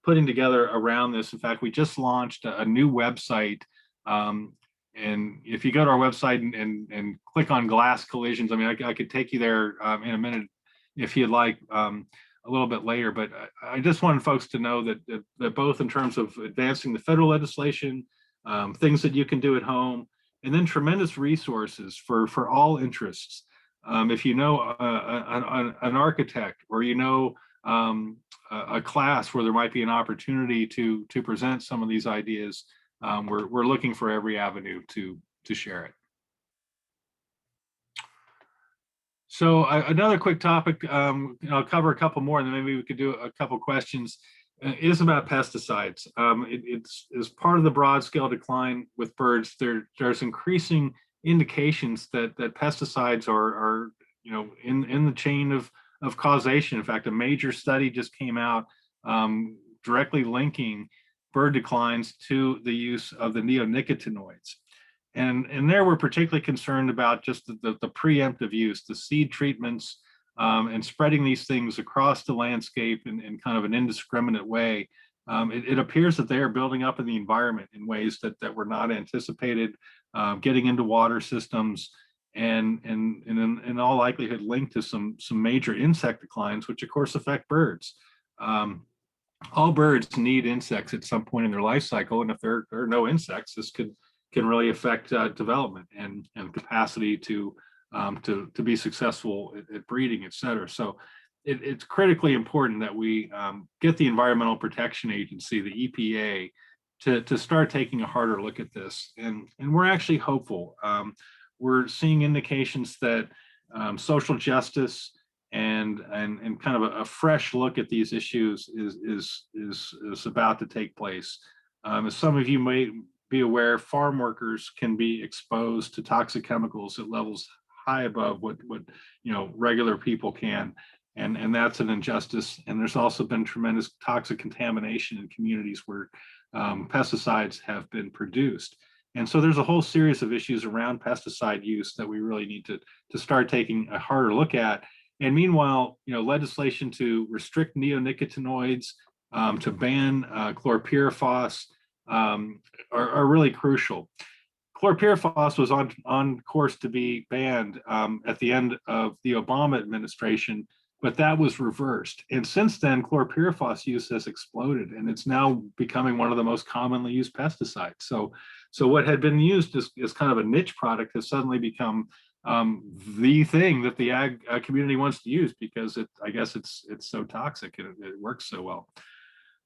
[SPEAKER 4] putting together around this. In fact, we just launched a new website. And if you go to our website and click on glass collisions, I mean, I could take you there in a minute if you'd like, a little bit later. But I just wanted folks to know that both in terms of advancing the federal legislation, things that you can do at home, and then tremendous resources for all interests. If you know an architect, or a class where there might be an opportunity to present some of these ideas, we're looking for every avenue to share it. So another quick topic, I'll cover a couple more, and then maybe we could do a couple questions, is about pesticides. It's part of the broad scale decline with birds. There's increasing indications that pesticides are in the chain of causation. In fact, a major study just came out directly linking bird declines to the use of the neonicotinoids. And there we're particularly concerned about just the preemptive use, the seed treatments, and spreading these things across the landscape in kind of an indiscriminate way. It appears that they are building up in the environment in ways that were not anticipated, getting into water systems, and in all likelihood linked to some major insect declines, which of course affect birds. All birds need insects at some point in their life cycle, and if there are no insects, this can really affect development and capacity to be successful at breeding, et cetera. So it's critically important that we get the Environmental Protection Agency, the EPA, to start taking a harder look at this. And we're actually hopeful. We're seeing indications that social justice and kind of a fresh look at these issues is about to take place. As some of you may be aware, farm workers can be exposed to toxic chemicals at levels high above what regular people can. And that's an injustice. And there's also been tremendous toxic contamination in communities where pesticides have been produced. And so there's a whole series of issues around pesticide use that we really need to start taking a harder look at. And meanwhile, legislation to restrict neonicotinoids, to ban chlorpyrifos are really crucial. Chlorpyrifos was on course to be banned at the end of the Obama administration, but that was reversed. And since then, chlorpyrifos use has exploded, and it's now becoming one of the most commonly used pesticides. So what had been used as kind of a niche product has suddenly become the thing that the ag community wants to use, because I guess it's so toxic and it works so well.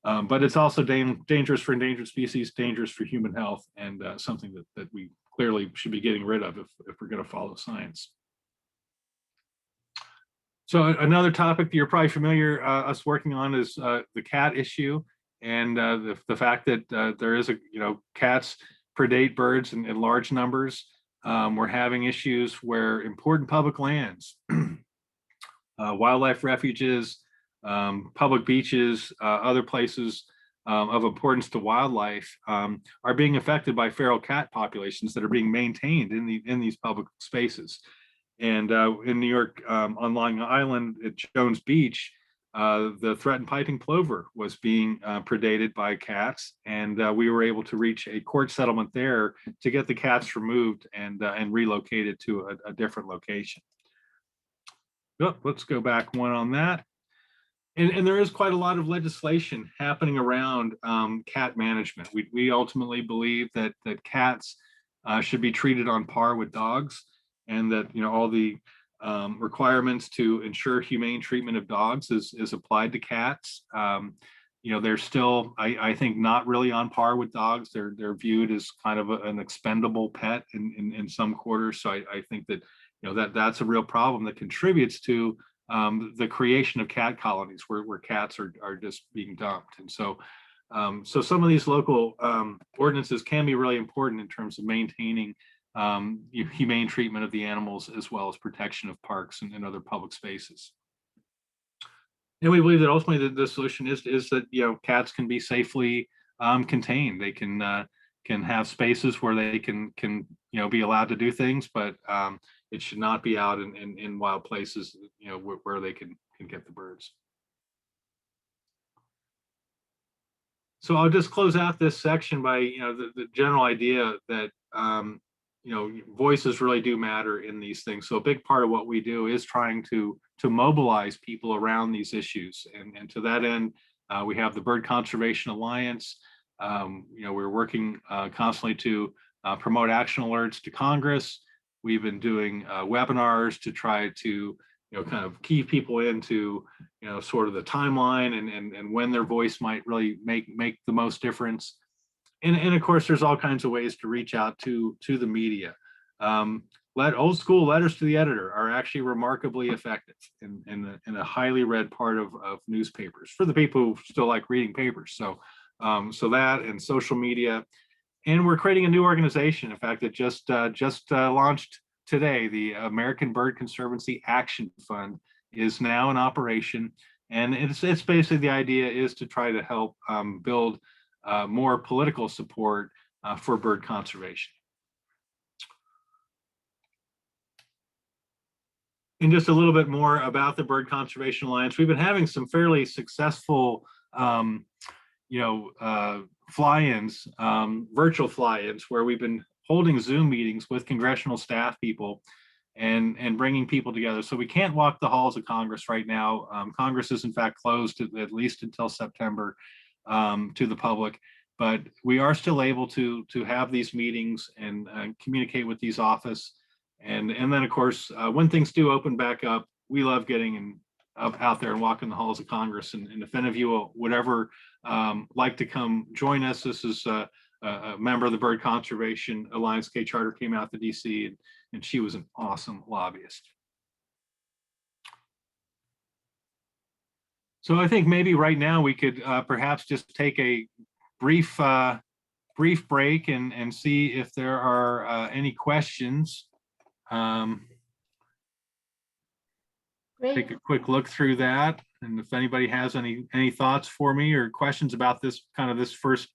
[SPEAKER 4] But it's also dangerous for endangered species, dangerous for human health, and something that we clearly should be getting rid of if we're going to follow science. So another topic that you're probably familiar us working on is the cat issue, and the fact that there is cats predate birds in large numbers. We're having issues where important public lands, wildlife refuges, public beaches, other places of importance to wildlife are being affected by feral cat populations that are being maintained in these public spaces. And in New York, on Long Island at Jones Beach, the threatened piping plover was being predated by cats, and we were able to reach a court settlement there to get the cats removed and relocated to a different location. Oh, let's go back one on that. And there is quite a lot of legislation happening around cat management. We ultimately believe that cats should be treated on par with dogs, and that all the requirements to ensure humane treatment of dogs is applied to cats. They're still, I think, not really on par with dogs. They're viewed as kind of an expendable pet in some quarters. So I think that that's a real problem that contributes to the creation of cat colonies where cats are just being dumped. And so some of these local ordinances can be really important in terms of maintaining humane treatment of the animals, as well as protection of parks and other public spaces. And we believe that ultimately the solution is that cats can be safely contained. They can have spaces where they can be allowed to do things, but it should not be out in wild places where they can get the birds. So I'll just close out this section by the general idea that voices really do matter in these things. So a big part of what we do is trying to mobilize people around these issues. And to that end, we have the Bird Conservation Alliance. We're working constantly to promote action alerts to Congress. We've been doing webinars to try to kind of key people into sort of the timeline and when their voice might really make the most difference. And of course, there's all kinds of ways to reach out to the media. Old school letters to the editor are actually remarkably effective in a highly read part of newspapers for the people who still like reading papers. So that and social media. And we're creating a new organization, in fact, that just launched today. The American Bird Conservancy Action Fund is now in operation. And it's basically, the idea is to try to help build more political support for bird conservation. And just a little bit more about the Bird Conservation Alliance. We've been having some fairly successful fly-ins, virtual fly-ins, where we've been holding Zoom meetings with congressional staff people and bringing people together. So we can't walk the halls of Congress right now. Congress is in fact closed at least until September to the public, but we are still able to have these meetings and communicate with these offices. And then of course, when things do open back up, we love getting out there and walking the halls of Congress. And if any of you would ever like to come join us, this is a member of the Bird Conservation Alliance. Kay Charter came out to DC and she was an awesome lobbyist. So I think maybe right now we could perhaps just take a brief break and see if there are any questions.
[SPEAKER 1] Great.
[SPEAKER 4] take a quick look through that. And if anybody has any thoughts for me or questions about this first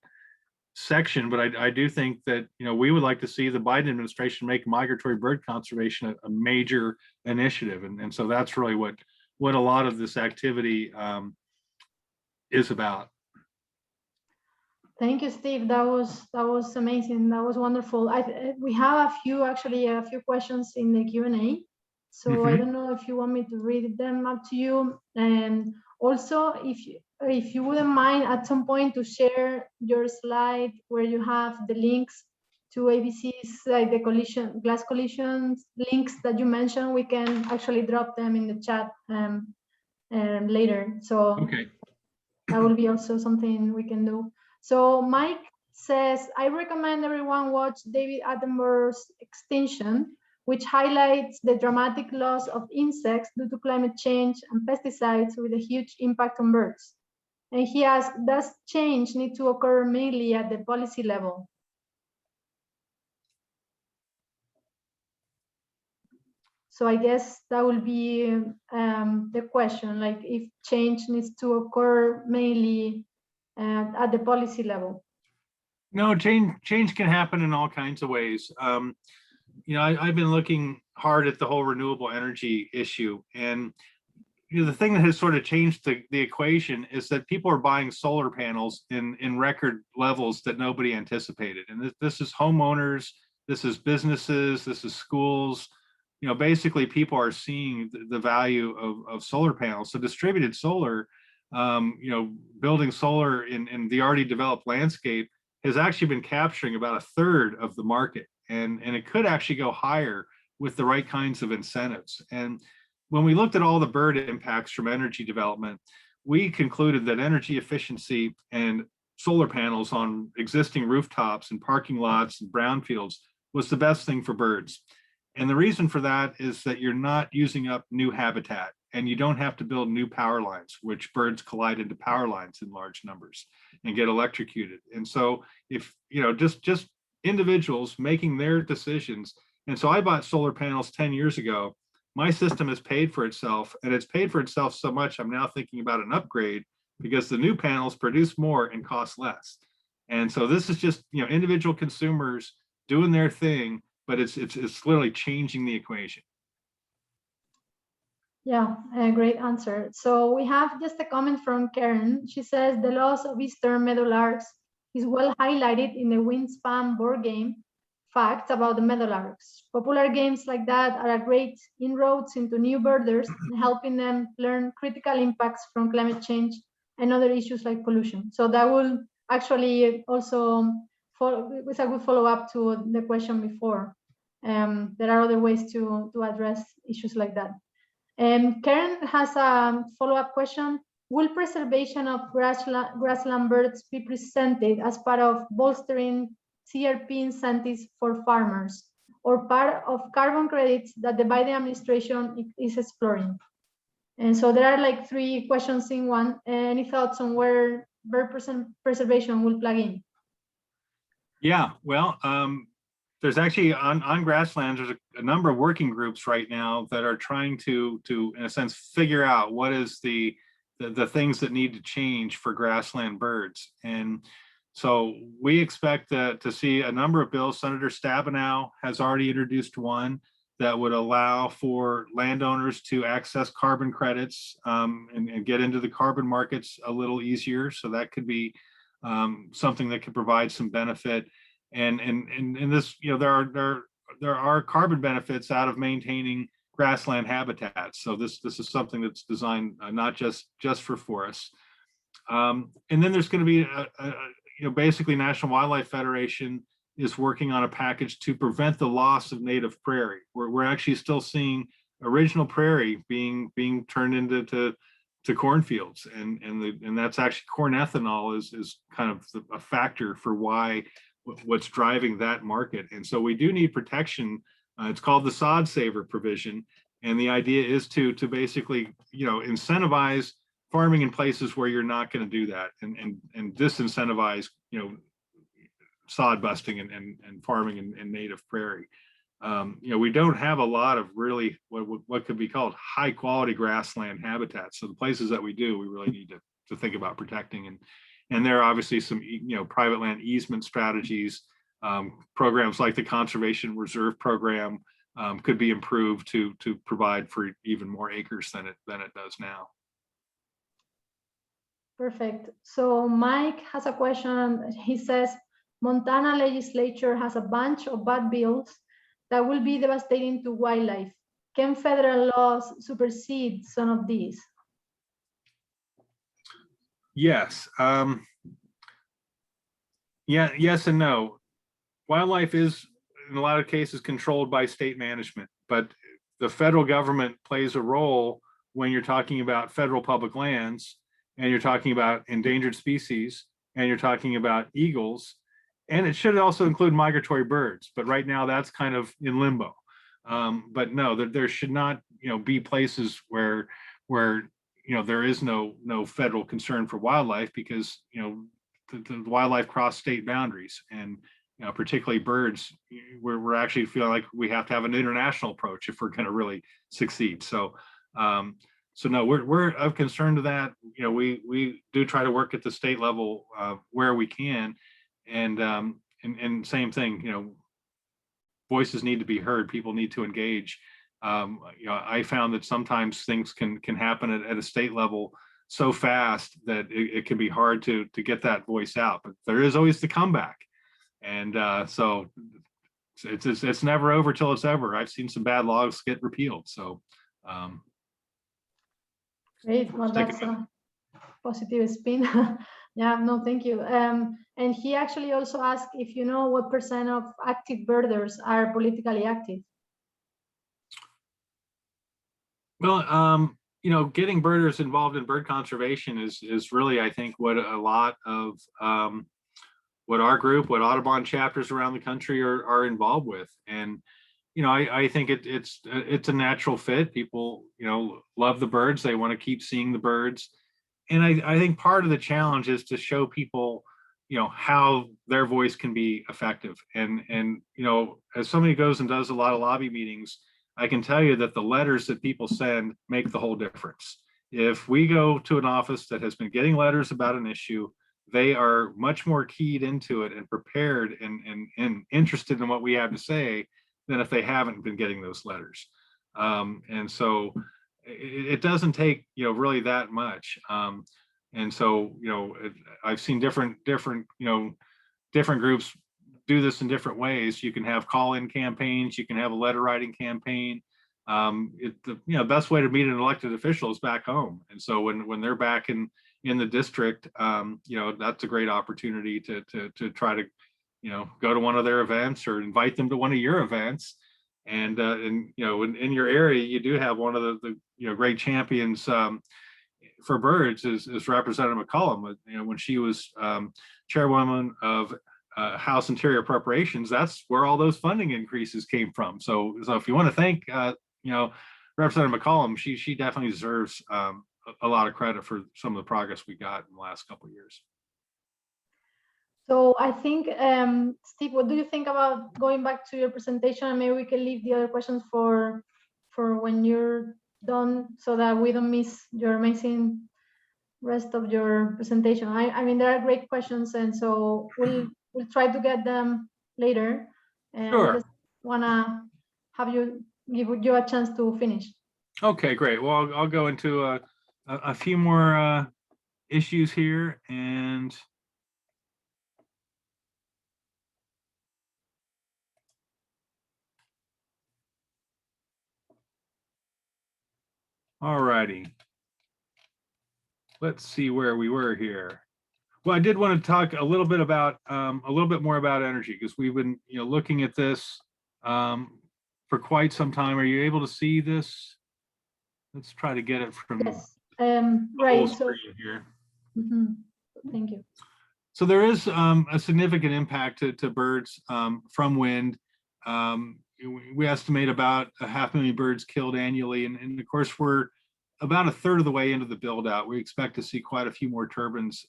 [SPEAKER 4] section, but I do think that, we would like to see the Biden administration make migratory bird conservation a major initiative. And so that's really what a lot of this activity is about.
[SPEAKER 1] Thank you, Steve. That was amazing. That was wonderful. We have a few questions in the Q&A. So I don't know if you want me to read them up to you. And also, if you wouldn't mind at some point to share your slide where you have the links to ABC's, like the glass collisions links that you mentioned, we can actually drop them in the chat later. So
[SPEAKER 4] Okay.
[SPEAKER 1] that will be also something we can do. So Mike says, I recommend everyone watch David Attenborough's Extinction, which highlights the dramatic loss of insects due to climate change and pesticides with a huge impact on birds. And he asks, does change need to occur mainly at the policy level? So I guess that will be the question, like if change needs to occur mainly at the policy level.
[SPEAKER 4] No, change can happen in all kinds of ways. I've been looking hard at the whole renewable energy issue, and the thing that has sort of changed the equation is that people are buying solar panels in record levels that nobody anticipated. And this is homeowners, this is businesses, this is schools. Basically people are seeing the value of solar panels. So distributed solar, building solar in the already developed landscape has actually been capturing about a third of the market. And it could actually go higher with the right kinds of incentives. And when we looked at all the bird impacts from energy development, we concluded that energy efficiency and solar panels on existing rooftops and parking lots and brownfields was the best thing for birds. And the reason for that is that you're not using up new habitat, and you don't have to build new power lines, which birds collide into power lines in large numbers and get electrocuted. And so if, just individuals making their decisions. And so I bought solar panels 10 years ago. My system has paid for itself, and it's paid for itself so much I'm now thinking about an upgrade because the new panels produce more and cost less. And so this is just, individual consumers doing their thing, but it's literally changing the equation.
[SPEAKER 1] Yeah, a great answer. So we have just a comment from Karen. She says the loss of eastern meadowlarks is well highlighted in the Wingspan board game, Facts about the meadowlarks. Popular games like that are a great inroads into new birders, helping them learn critical impacts from climate change and other issues like pollution. So that will actually also was a good follow-up to the question before. There are other ways to address issues like that. Karen has a follow-up question. Will preservation of grassland birds be presented as part of bolstering CRP incentives for farmers or part of carbon credits that the Biden administration is exploring? And so there are like three questions in one. Any thoughts on where bird preservation will plug in?
[SPEAKER 4] Yeah, well, there's actually on grasslands, there's a number of working groups right now that are trying to in a sense figure out what is the things that need to change for grassland birds. And so we expect to see a number of bills. Senator Stabenow has already introduced one that would allow for landowners to access carbon credits and get into the carbon markets a little easier. So that could be something that could provide some benefit. And in this, there are carbon benefits out of maintaining grassland habitats. So this is something that's designed not just for forests. And then there's going to be basically National Wildlife Federation is working on a package to prevent the loss of native prairie. We're actually still seeing original prairie being turned into cornfields, and that's actually corn ethanol is kind of a factor for what's driving that market. And so we do need protection. It's called the sod saver provision, and the idea is to basically incentivize farming in places where you're not going to do that, and disincentivize sod busting and farming in native prairie. we don't have a lot of really what could be called high quality grassland habitats. So the places that we do, we really need to think about protecting. And there are obviously some, private land easement strategies, programs like the Conservation Reserve Program could be improved to provide for even more acres than it does now.
[SPEAKER 1] Perfect. So Mike has a question. He says, Montana legislature has a bunch of bad bills that will be devastating to wildlife. Can federal laws supersede some of these?
[SPEAKER 4] Yes. Yes and no. Wildlife is, in a lot of cases, controlled by state management, but the federal government plays a role when you're talking about federal public lands, and you're talking about endangered species, and you're talking about eagles, and it should also include migratory birds, but right now that's kind of in limbo. But no, there should not, be places where there is no federal concern for wildlife, because the wildlife cross state boundaries, and particularly birds. We're actually feeling like we have to have an international approach if we're going to really succeed. So no, we're of concern to that. We do try to work at the state level where we can, and same thing. Voices need to be heard. People need to engage. I found that sometimes things can happen at a state level so fast that it can be hard to get that voice out. But there is always the comeback, and so it's never over till it's ever. I've seen some bad laws get repealed. So.
[SPEAKER 1] Great. Well, that's a positive spin. Yeah, no, thank you. And he actually also asked if you know what % of active birders are politically active.
[SPEAKER 4] Well, getting birders involved in bird conservation is really, I think, what a lot of what our group, what Audubon chapters around the country are involved with. And I think it's a natural fit. People, love the birds. They want to keep seeing the birds. And I think part of the challenge is to show people, how their voice can be effective. And as somebody who goes and does a lot of lobby meetings, I can tell you that the letters that people send make the whole difference. If we go to an office that has been getting letters about an issue, they are much more keyed into it and prepared and interested in what we have to say than if they haven't been getting those letters. And so it doesn't take, really that much. And so, I've seen different groups do this in different ways. You can have call-in campaigns, you can have a letter writing campaign. The best way to meet an elected official is back home. And so when they're back in the district, that's a great opportunity to try to, go to one of their events or invite them to one of your events. And in your area, you do have one of the great champions for birds is Representative McCollum. When she was chairwoman of House Interior Appropriations, that's where all those funding increases came from. So if you want to thank Representative McCollum, she definitely deserves a lot of credit for some of the progress we got in the last couple of years.
[SPEAKER 1] So I think, Steve, what do you think about going back to your presentation? And maybe we can leave the other questions for when you're done, so that we don't miss your amazing rest of your presentation. I mean, there are great questions, and so we'll try to get them later. And
[SPEAKER 4] sure.
[SPEAKER 1] I just wanna have you give you a chance to finish.
[SPEAKER 4] Okay, great. Well, I'll go into a few more issues here, and all righty. Let's see where we were here. Well, I did want to talk a little bit more about energy, because we've been looking at this for quite some time. Are you able to see this? Let's try to get it from
[SPEAKER 1] yes. Right. So
[SPEAKER 4] here.
[SPEAKER 1] Thank you.
[SPEAKER 4] So there is a significant impact to birds from wind. We estimate about 500,000 birds killed annually, and of course we're about a third of the way into the build out. We expect to see quite a few more turbines,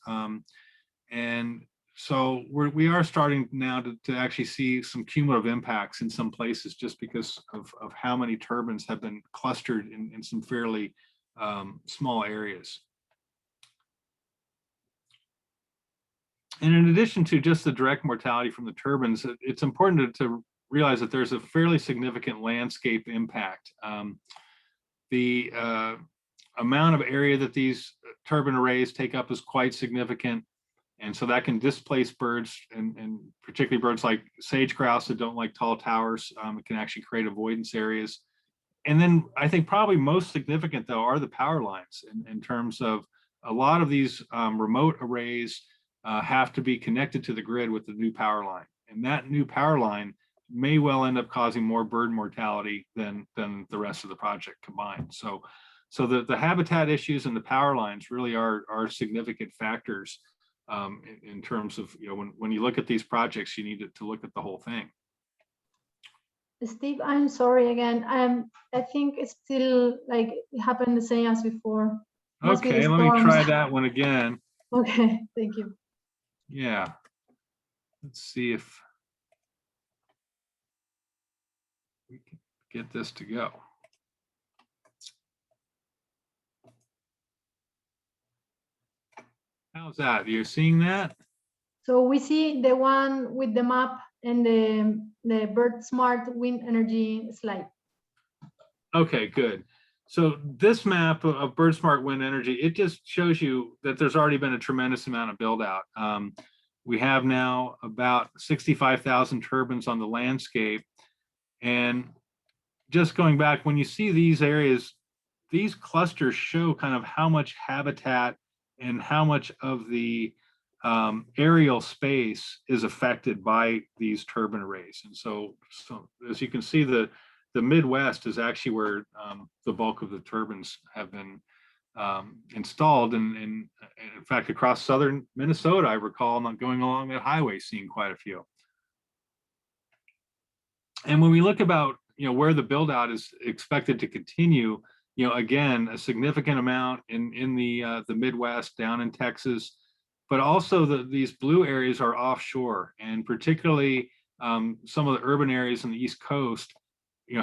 [SPEAKER 4] and So we are starting now to actually see some cumulative impacts in some places just because of how many turbines have been clustered in some fairly small areas. And in addition to just the direct mortality from the turbines, it's important to realize that there's a fairly significant landscape impact. The amount of area that these turbine arrays take up is quite significant. And so that can displace birds, and particularly birds like sage grouse that don't like tall towers. It can actually create avoidance areas. And then I think probably most significant, though, are the power lines in terms of a lot of these remote arrays have to be connected to the grid with the new power line. And that new power line may well end up causing more bird mortality than the rest of the project combined. So the habitat issues and the power lines really are significant factors in terms of, when you look at these projects, you need to look at the whole thing.
[SPEAKER 1] Steve, I'm sorry again. I think it's still like it happened the same as before. Must be the
[SPEAKER 4] Okay, let me
[SPEAKER 1] storms.
[SPEAKER 4] try that one again.
[SPEAKER 1] Okay, thank you.
[SPEAKER 4] Yeah. Let's see if we can get this to go. How's that? You're seeing that?
[SPEAKER 1] So we see the one with the map and the Bird Smart wind energy slide.
[SPEAKER 4] Okay, good. So this map of Bird Smart wind energy, it just shows you that there's already been a tremendous amount of build out. We have now about 65,000 turbines on the landscape. And just going back, when you see these areas, these clusters show kind of how much habitat and how much of the aerial space is affected by these turbine arrays. And so as you can see, the Midwest is actually where the bulk of the turbines have been installed. And in fact, across southern Minnesota, I recall not going along that highway, seeing quite a few. And when we look about where the build out is expected to continue, again, a significant amount in the Midwest, down in Texas, but also these blue areas are offshore, and particularly some of the urban areas on the East Coast,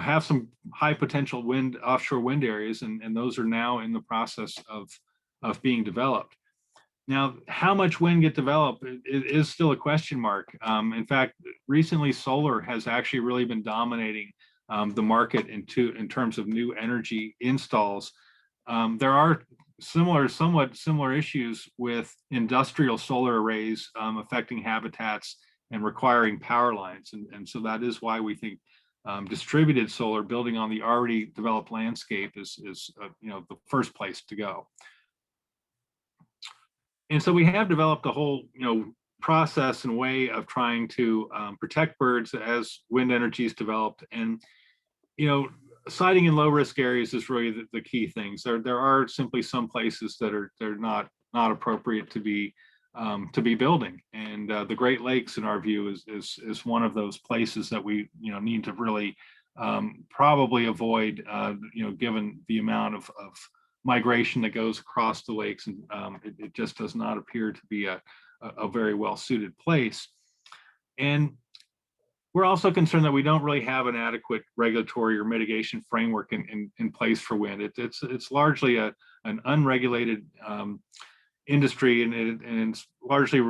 [SPEAKER 4] have some high potential offshore wind areas, and those are now in the process of being developed. Now, how much wind get developed is still a question mark. In fact, recently solar has actually really been dominating the market in terms of new energy installs. There are somewhat similar issues with industrial solar arrays affecting habitats and requiring power lines. And so that is why we think distributed solar, building on the already developed landscape, is the first place to go. And so we have developed a whole process and way of trying to protect birds as wind energy is developed. And siting in low risk areas is really the key things. There are simply some places that are not appropriate to be building, and the Great Lakes, in our view, is one of those places that we need to really probably avoid, given the amount of migration that goes across the lakes, and it just does not appear to be a very well suited place. And we're also concerned that we don't really have an adequate regulatory or mitigation framework in place for wind. It's largely an unregulated industry, and it's largely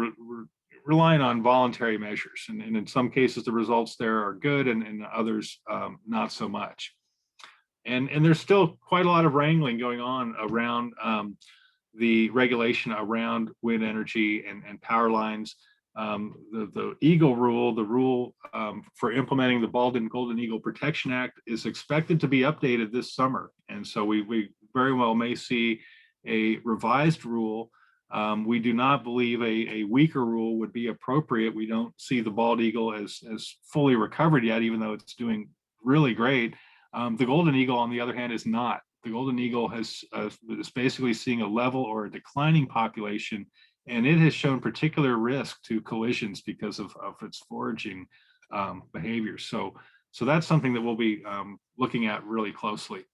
[SPEAKER 4] relying on voluntary measures. And in some cases, the results there are good, and in others, not so much. And there's still quite a lot of wrangling going on around the regulation around wind energy and power lines. The Eagle rule, the rule for implementing the Bald and Golden Eagle Protection Act, is expected to be updated this summer. And so we very well may see a revised rule. We do not believe a weaker rule would be appropriate. We don't see the bald eagle as fully recovered yet, even though it's doing really great. The golden eagle, on the other hand, is not. The golden eagle is basically seeing a level or a declining population, and it has shown particular risk to collisions because of its foraging behavior. So that's something that we'll be looking at really closely.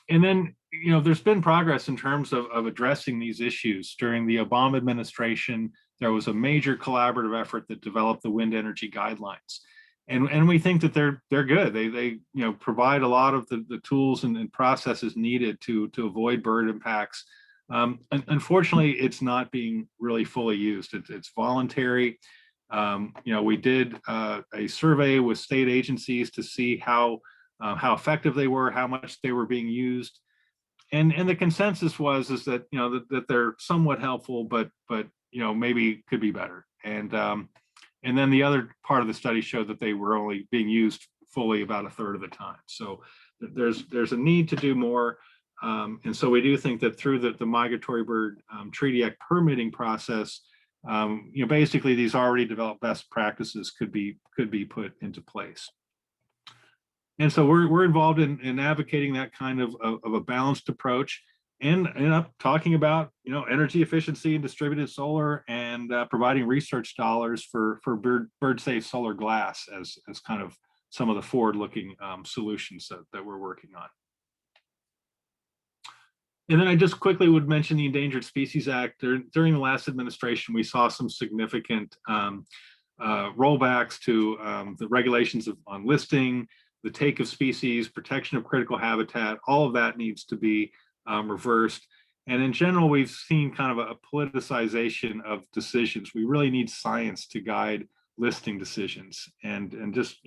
[SPEAKER 4] And then, there's been progress in terms of addressing these issues. During the Obama administration, there was a major collaborative effort that developed the wind energy guidelines. And we think that they're good. They provide a lot of the tools and processes needed to avoid bird impacts. Unfortunately, it's not being really fully used. It's voluntary. We did a survey with state agencies to see how effective they were, how much they were being used, and the consensus was that that they're somewhat helpful, but maybe could be better. And then the other part of the study showed that they were only being used fully about a third of the time. So there's a need to do more. And so we do think that through the Migratory Bird Treaty Act permitting process, basically these already developed best practices could be put into place. And so we're involved in advocating that kind of a balanced approach, and end up talking about energy efficiency and distributed solar, and providing research dollars for bird safe solar glass as kind of some of the forward-looking solutions that we're working on. And then I just quickly would mention the Endangered Species Act. During the last administration, we saw some significant rollbacks to the regulations on listing, the take of species, protection of critical habitat. All of that needs to be reversed. And in general, we've seen kind of a politicization of decisions. We really need science to guide listing decisions, and just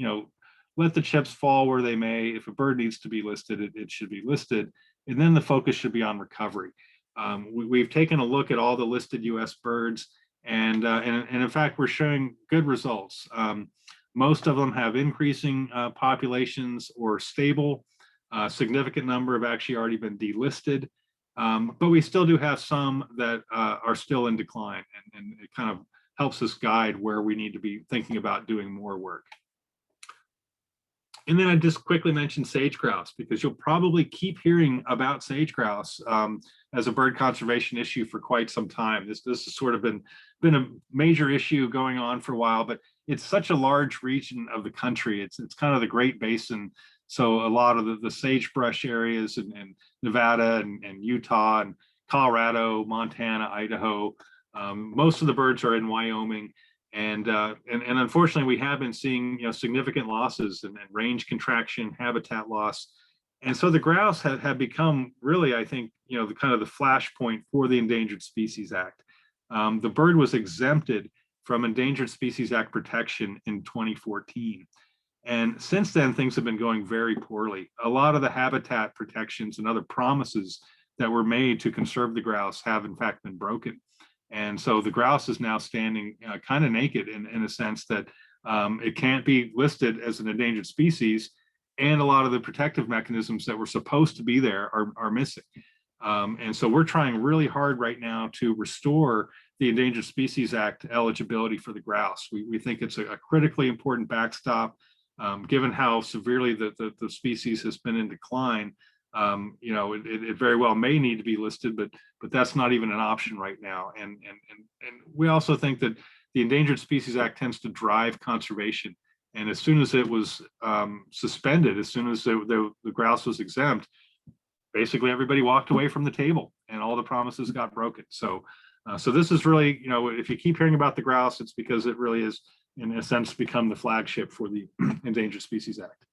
[SPEAKER 4] let the chips fall where they may. If a bird needs to be listed, it should be listed, and then the focus should be on recovery. We've taken a look at all the listed U.S. birds, and in fact, we're showing good results. Most of them have increasing populations or stable. A significant number have actually already been delisted, but we still do have some that are still in decline, and it kind of helps us guide where we need to be thinking about doing more work. And then I just quickly mentioned sage grouse, because you'll probably keep hearing about sage grouse as a bird conservation issue for quite some time. This has sort of been a major issue going on for a while, but it's such a large region of the country. It's kind of the Great Basin. So a lot of the sagebrush areas in Nevada and Utah and Colorado, Montana, Idaho, most of the birds are in Wyoming. And unfortunately, we have been seeing significant losses and range contraction, habitat loss, and so the grouse have become really, I think, the kind of the flashpoint for the Endangered Species Act. The bird was exempted from Endangered Species Act protection in 2014, and since then things have been going very poorly. A lot of the habitat protections and other promises that were made to conserve the grouse have in fact been broken. And so the grouse is now standing kind of naked in a sense that it can't be listed as an endangered species, and a lot of the protective mechanisms that were supposed to be there are missing. And so we're trying really hard right now to restore the Endangered Species Act eligibility for the grouse. We think it's a critically important backstop, given how severely the species has been in decline. It very well may need to be listed, but that's not even an option right now. And we also think that the Endangered Species Act tends to drive conservation. And as soon as it was suspended, as soon as the grouse was exempt, basically everybody walked away from the table, and all the promises got broken. So this is really, if you keep hearing about the grouse, it's because it really is, in a sense, become the flagship for the Endangered Species Act.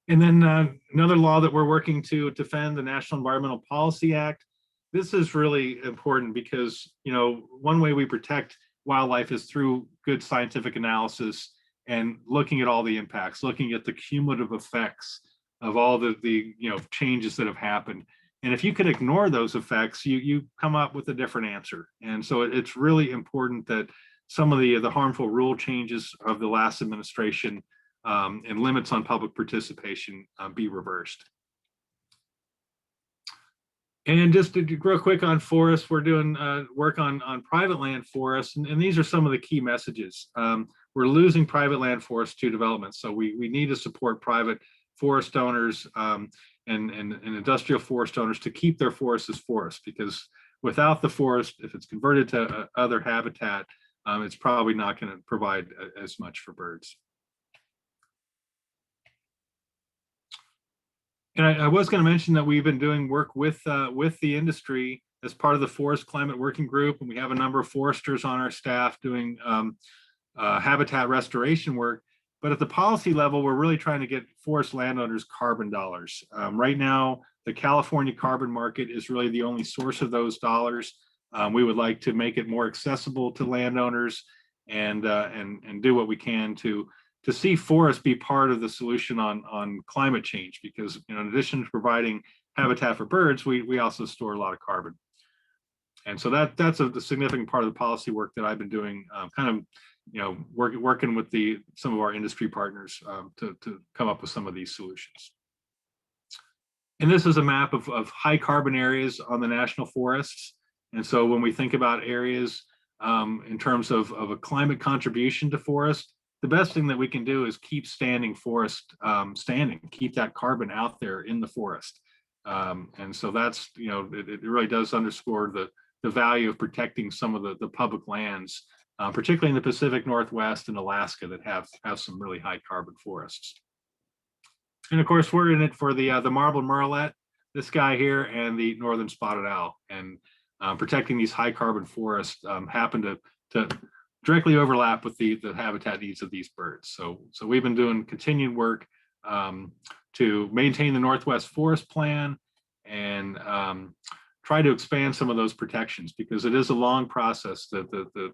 [SPEAKER 4] And then another law that we're working to defend, the National Environmental Policy Act. This is really important because, one way we protect wildlife is through good scientific analysis and looking at all the impacts, looking at the cumulative effects of all the changes that have happened. And if you can ignore those effects, you come up with a different answer. And so it's really important that some of the harmful rule changes of the last administration and limits on public participation be reversed. And just real quick on forests, we're doing work on private land forests, and these are some of the key messages. We're losing private land forests to development, so we need to support private forest owners and industrial forest owners to keep their forests as forests, because without the forest, if it's converted to other habitat, it's probably not going to provide as much for birds. And I was going to mention that we've been doing work with the industry as part of the Forest Climate Working Group, and we have a number of foresters on our staff doing habitat restoration work. But at the policy level, we're really trying to get forest landowners carbon dollars. Right now, the California carbon market is really the only source of those dollars. We would like to make it more accessible to landowners and do what we can to see forests be part of the solution on climate change, because in addition to providing habitat for birds, we also store a lot of carbon. And so that's a significant part of the policy work that I've been doing, working with some of our industry partners to come up with some of these solutions. And this is a map of high carbon areas on the national forests. And so when we think about areas in terms of a climate contribution to forest, the best thing that we can do is keep standing forest standing, keep that carbon out there in the forest. And so that's, it really does underscore the value of protecting some of the public lands, particularly in the Pacific Northwest and Alaska that have some really high carbon forests. And of course, we're in it for the marbled murrelet, this guy here, and the northern spotted owl. And protecting these high carbon forests happen to directly overlap with the habitat needs of these birds. So we've been doing continued work to maintain the Northwest Forest Plan and try to expand some of those protections, because it is a long process. The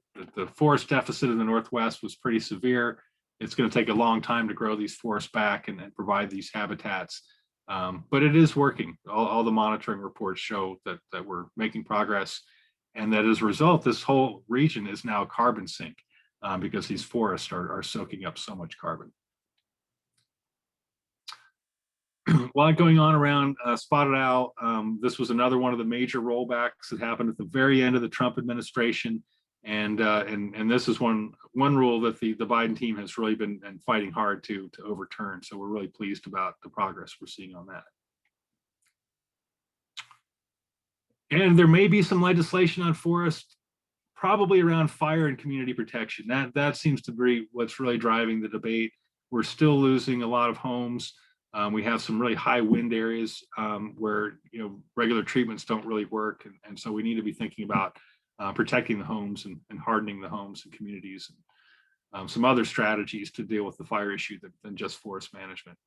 [SPEAKER 4] forest deficit in the Northwest was pretty severe. It's going to take a long time to grow these forests back and provide these habitats. But it is working. All the monitoring reports show that we're making progress, and that as a result, this whole region is now a carbon sink because these forests are soaking up so much carbon. A lot going on around spotted owl. This was another one of the major rollbacks that happened at the very end of the Trump administration. And this is one rule that the Biden team has really been fighting hard to overturn. So we're really pleased about the progress we're seeing on that. And there may be some legislation on forest, probably around fire and community protection. That seems to be what's really driving the debate. We're still losing a lot of homes. We have some really high wind areas where regular treatments don't really work, and so we need to be thinking about protecting the homes and hardening the homes and communities, and some other strategies to deal with the fire issue than just forest management.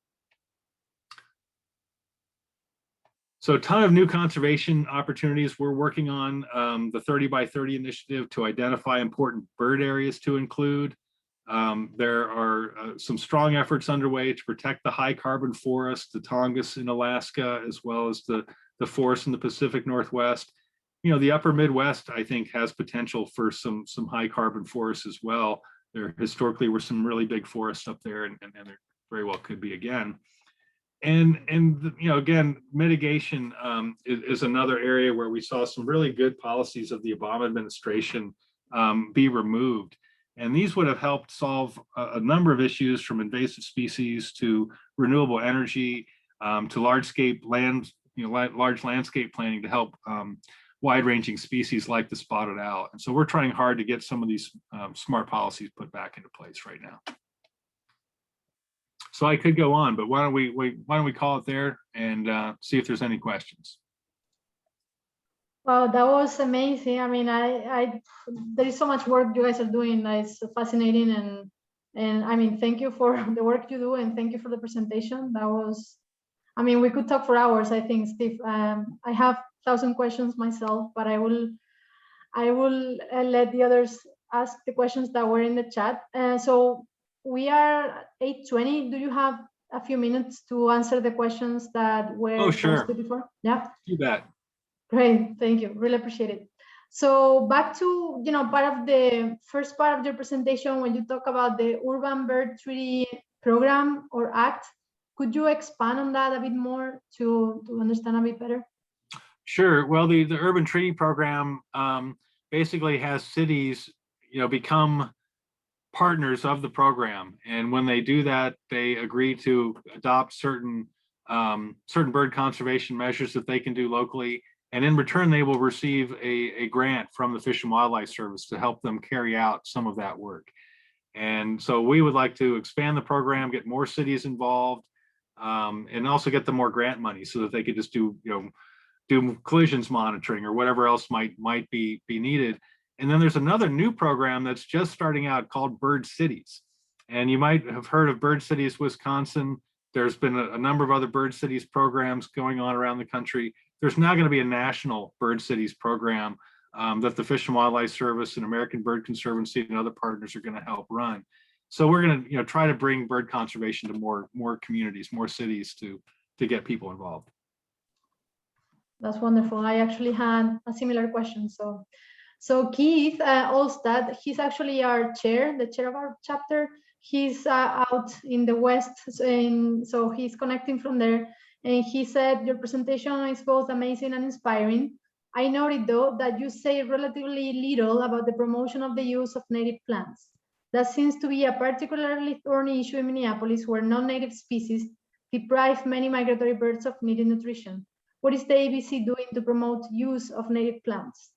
[SPEAKER 4] So a ton of new conservation opportunities. We're working on the 30 by 30 initiative to identify important bird areas to include. There are some strong efforts underway to protect the high carbon forest, the Tongass in Alaska, as well as the forest in the Pacific Northwest. The upper Midwest, I think, has potential for some high carbon forests as well. There historically were some really big forests up there, and there very well could be again. And again, mitigation is another area where we saw some really good policies of the Obama administration be removed. And these would have helped solve a number of issues, from invasive species to renewable energy to large landscape planning to help wide-ranging species like the spotted owl. And so we're trying hard to get some of these smart policies put back into place right now. So I could go on, but why don't we call it there and see if there's any questions.
[SPEAKER 1] Wow, that was amazing. I mean, there is so much work you guys are doing. It's fascinating, and I mean, thank you for the work you do, and thank you for the presentation. That was, I mean, we could talk for hours, I think, Steve. I have 1,000 questions myself, but I will let the others ask the questions that were in the chat. So we are 8:20. Do you have a few minutes to answer the questions that were posted before? Yeah.
[SPEAKER 4] You bet.
[SPEAKER 1] Great, thank you. Really appreciate it. So back to part of the first part of your presentation, when you talk about the Urban Bird Treaty Program or Act, could you expand on that a bit more to understand a bit better?
[SPEAKER 4] Sure. Well, the Urban Treaty Program basically has cities, become partners of the program, and when they do that, they agree to adopt certain bird conservation measures that they can do locally. And in return, they will receive a grant from the Fish and Wildlife Service to help them carry out some of that work. And so we would like to expand the program, get more cities involved, and also get them more grant money so that they could just do do collisions monitoring or whatever else might be needed. And then there's another new program that's just starting out called Bird Cities. And you might have heard of Bird Cities Wisconsin. There's been a number of other Bird Cities programs going on around the country. There's now going to be a national Bird Cities program that the Fish and Wildlife Service and American Bird Conservancy and other partners are going to help run. So we're going to try to bring bird conservation to more communities, more cities to get people involved.
[SPEAKER 1] That's wonderful. I actually had a similar question. So Keith Olstad, he's actually our chair, the chair of our chapter. He's out in the West, so he's connecting from there. And he said, your presentation is both amazing and inspiring. I noted though that you say relatively little about the promotion of the use of native plants. That seems to be a particularly thorny issue in Minneapolis, where non-native species deprive many migratory birds of needed nutrition. What is the ABC doing to promote use of native plants?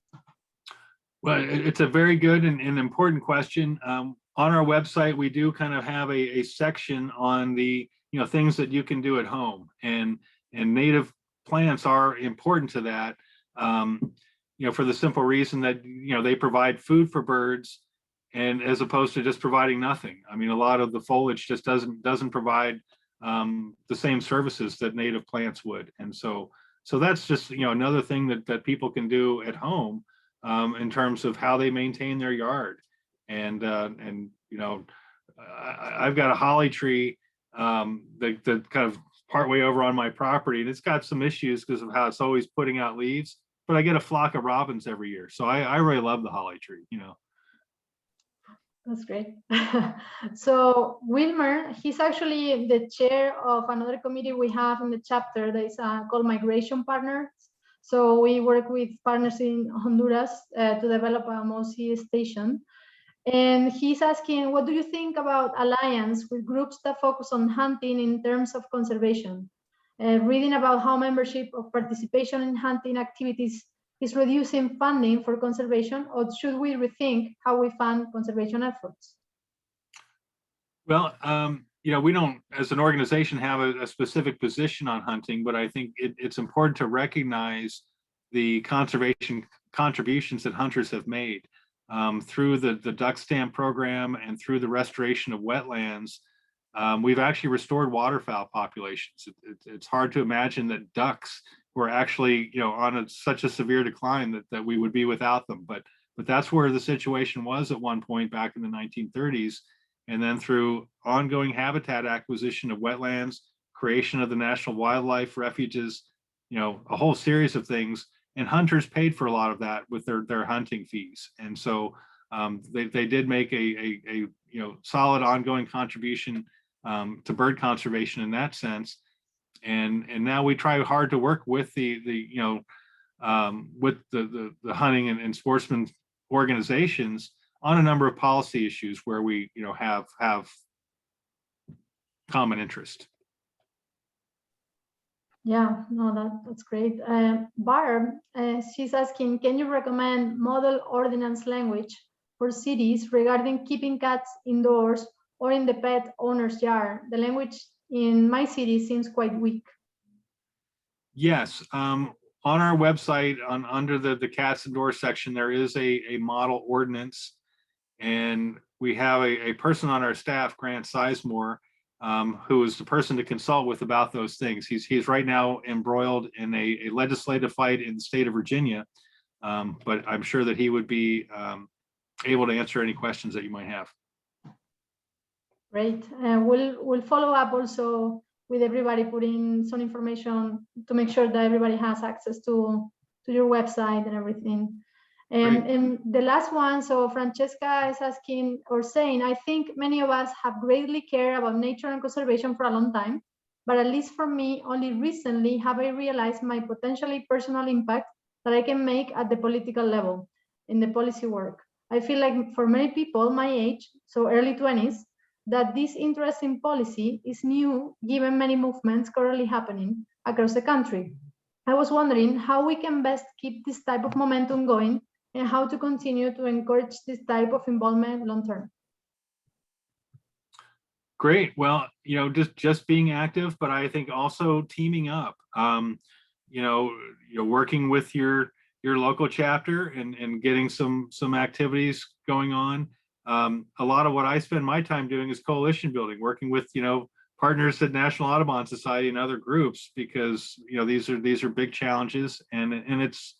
[SPEAKER 4] Well, it's a very good and important question. On our website, we do kind of have a section on the things that you can do at home, and native plants are important to that. For the simple reason that they provide food for birds, and as opposed to just providing nothing. I mean, a lot of the foliage just doesn't provide the same services that native plants would, and so that's just another thing that people can do at home in terms of how they maintain their yard. And I've got a holly tree that kind of partway over on my property, and it's got some issues because of how it's always putting out leaves, but I get a flock of robins every year, so I really love the holly tree.
[SPEAKER 1] That's great. So Wilmer, he's actually the chair of another committee we have in the chapter that is called Migration Partners. So we work with partners in Honduras to develop a MOSI station. And he's asking, what do you think about alliance with groups that focus on hunting in terms of conservation? Reading about how membership of participation in hunting activities is reducing funding for conservation, or should we rethink how we fund conservation efforts?
[SPEAKER 4] Well, we don't, as an organization, have a specific position on hunting, but I think it's important to recognize the conservation contributions that hunters have made through the duck stamp program and through the restoration of wetlands. We've actually restored waterfowl populations. It's hard to imagine that ducks were actually, on such a severe decline that we would be without them. But that's where the situation was at one point back in the 1930s. And then through ongoing habitat acquisition of wetlands, creation of the national wildlife refuges, a whole series of things. And hunters paid for a lot of that with their hunting fees. And so they did make a solid ongoing contribution to bird conservation in that sense. And now we try hard to work with the hunting and sportsman organizations on a number of policy issues where we have common interest.
[SPEAKER 1] Yeah, no, that's great. Barb, she's asking, can you recommend model ordinance language for cities regarding keeping cats indoors or in the pet owner's yard? The language in my city seems quite weak.
[SPEAKER 4] Yes, on our website, under the cats indoors section, there is a model ordinance, and we have a person on our staff, Grant Sizemore, who is the person to consult with about those things. He's right now embroiled in a legislative fight in the state of Virginia, but I'm sure that he would be able to answer any questions that you might have.
[SPEAKER 1] Great. We'll follow up also with everybody, putting some information to make sure that everybody has access to your website and everything. And the last one, so Francesca is asking or saying, I think many of us have greatly cared about nature and conservation for a long time, but at least for me, only recently have I realized my potentially personal impact that I can make at the political level in the policy work. I feel like for many people my age, so early 20s, that this interest in policy is new given many movements currently happening across the country. I was wondering how we can best keep this type of momentum going and how to continue to encourage this type of involvement long term.
[SPEAKER 4] Great. Well, just being active, but I think also teaming up. you're working with your local chapter and getting some activities going on. A lot of what I spend my time doing is coalition building, working with partners at National Audubon Society and other groups, because these are big challenges, and it's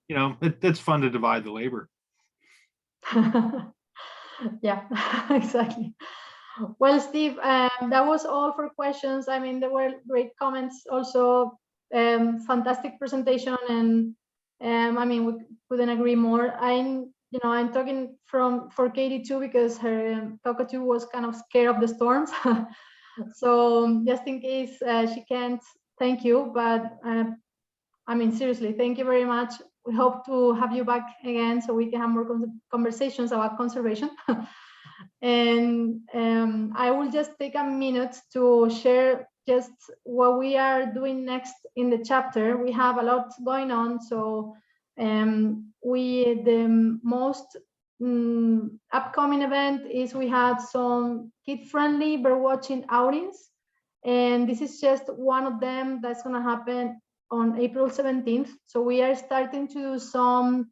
[SPEAKER 4] it's fun to divide the labor.
[SPEAKER 1] Yeah, exactly. Well, Steve, that was all for questions. I mean, there were great comments also. Fantastic presentation, and I mean, we couldn't agree more. I'm talking for Katie too, because her cockatoo was kind of scared of the storms. So just in case she can't, thank you. But I mean, seriously, thank you very much. We hope to have you back again so we can have more conversations about conservation. And I will just take a minute to share just what we are doing next in the chapter. We have a lot going on. So the most upcoming event is we had some kid-friendly bird watching outings, and this is just one of them that's going to happen on April 17th. So we are starting to do some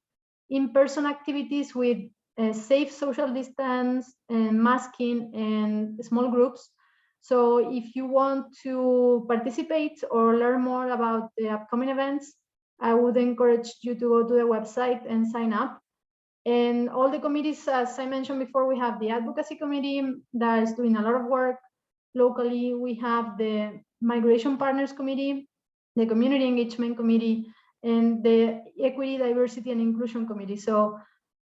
[SPEAKER 1] in-person activities with safe social distance and masking and small groups. So if you want to participate or learn more about the upcoming events, I would encourage you to go to the website and sign up. And all the committees, as I mentioned before, we have the Advocacy Committee that is doing a lot of work locally. We have the Migration Partners Committee, the Community Engagement Committee, and the Equity, Diversity, and Inclusion Committee. So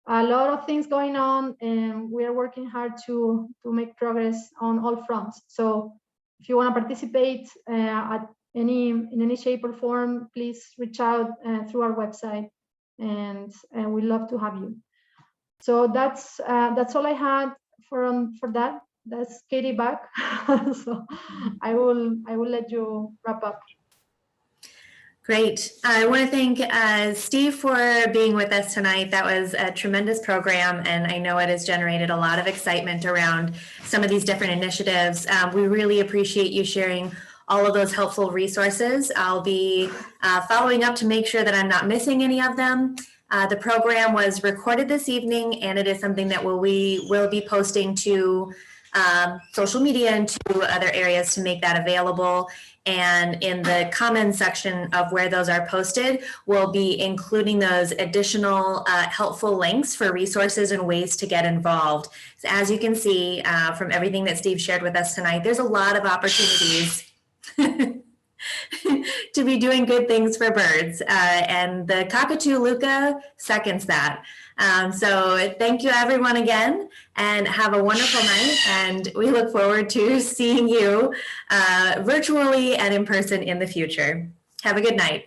[SPEAKER 1] a lot of things going on, and we are working hard to make progress on all fronts. So if you want to participate in any shape or form, please reach out through our website, and we'd love to have you. So that's all I had for that. That's Katie back. So I will let you wrap up.
[SPEAKER 3] Great. I want to thank Steve for being with us tonight. That was a tremendous program, and I know it has generated a lot of excitement around some of these different initiatives. We really appreciate you sharing all of those helpful resources. I'll be following up to make sure that I'm not missing any of them. The program was recorded this evening, and it is something that we will be posting to social media and to other areas to make that available. And in the comments section of where those are posted, we'll be including those additional helpful links for resources and ways to get involved. So as you can see from everything that Steve shared with us tonight, there's a lot of opportunities to be doing good things for birds. And the cockatoo Luca seconds that. So thank you everyone again, and have a wonderful night. And we look forward to seeing you virtually and in person in the future. Have a good night.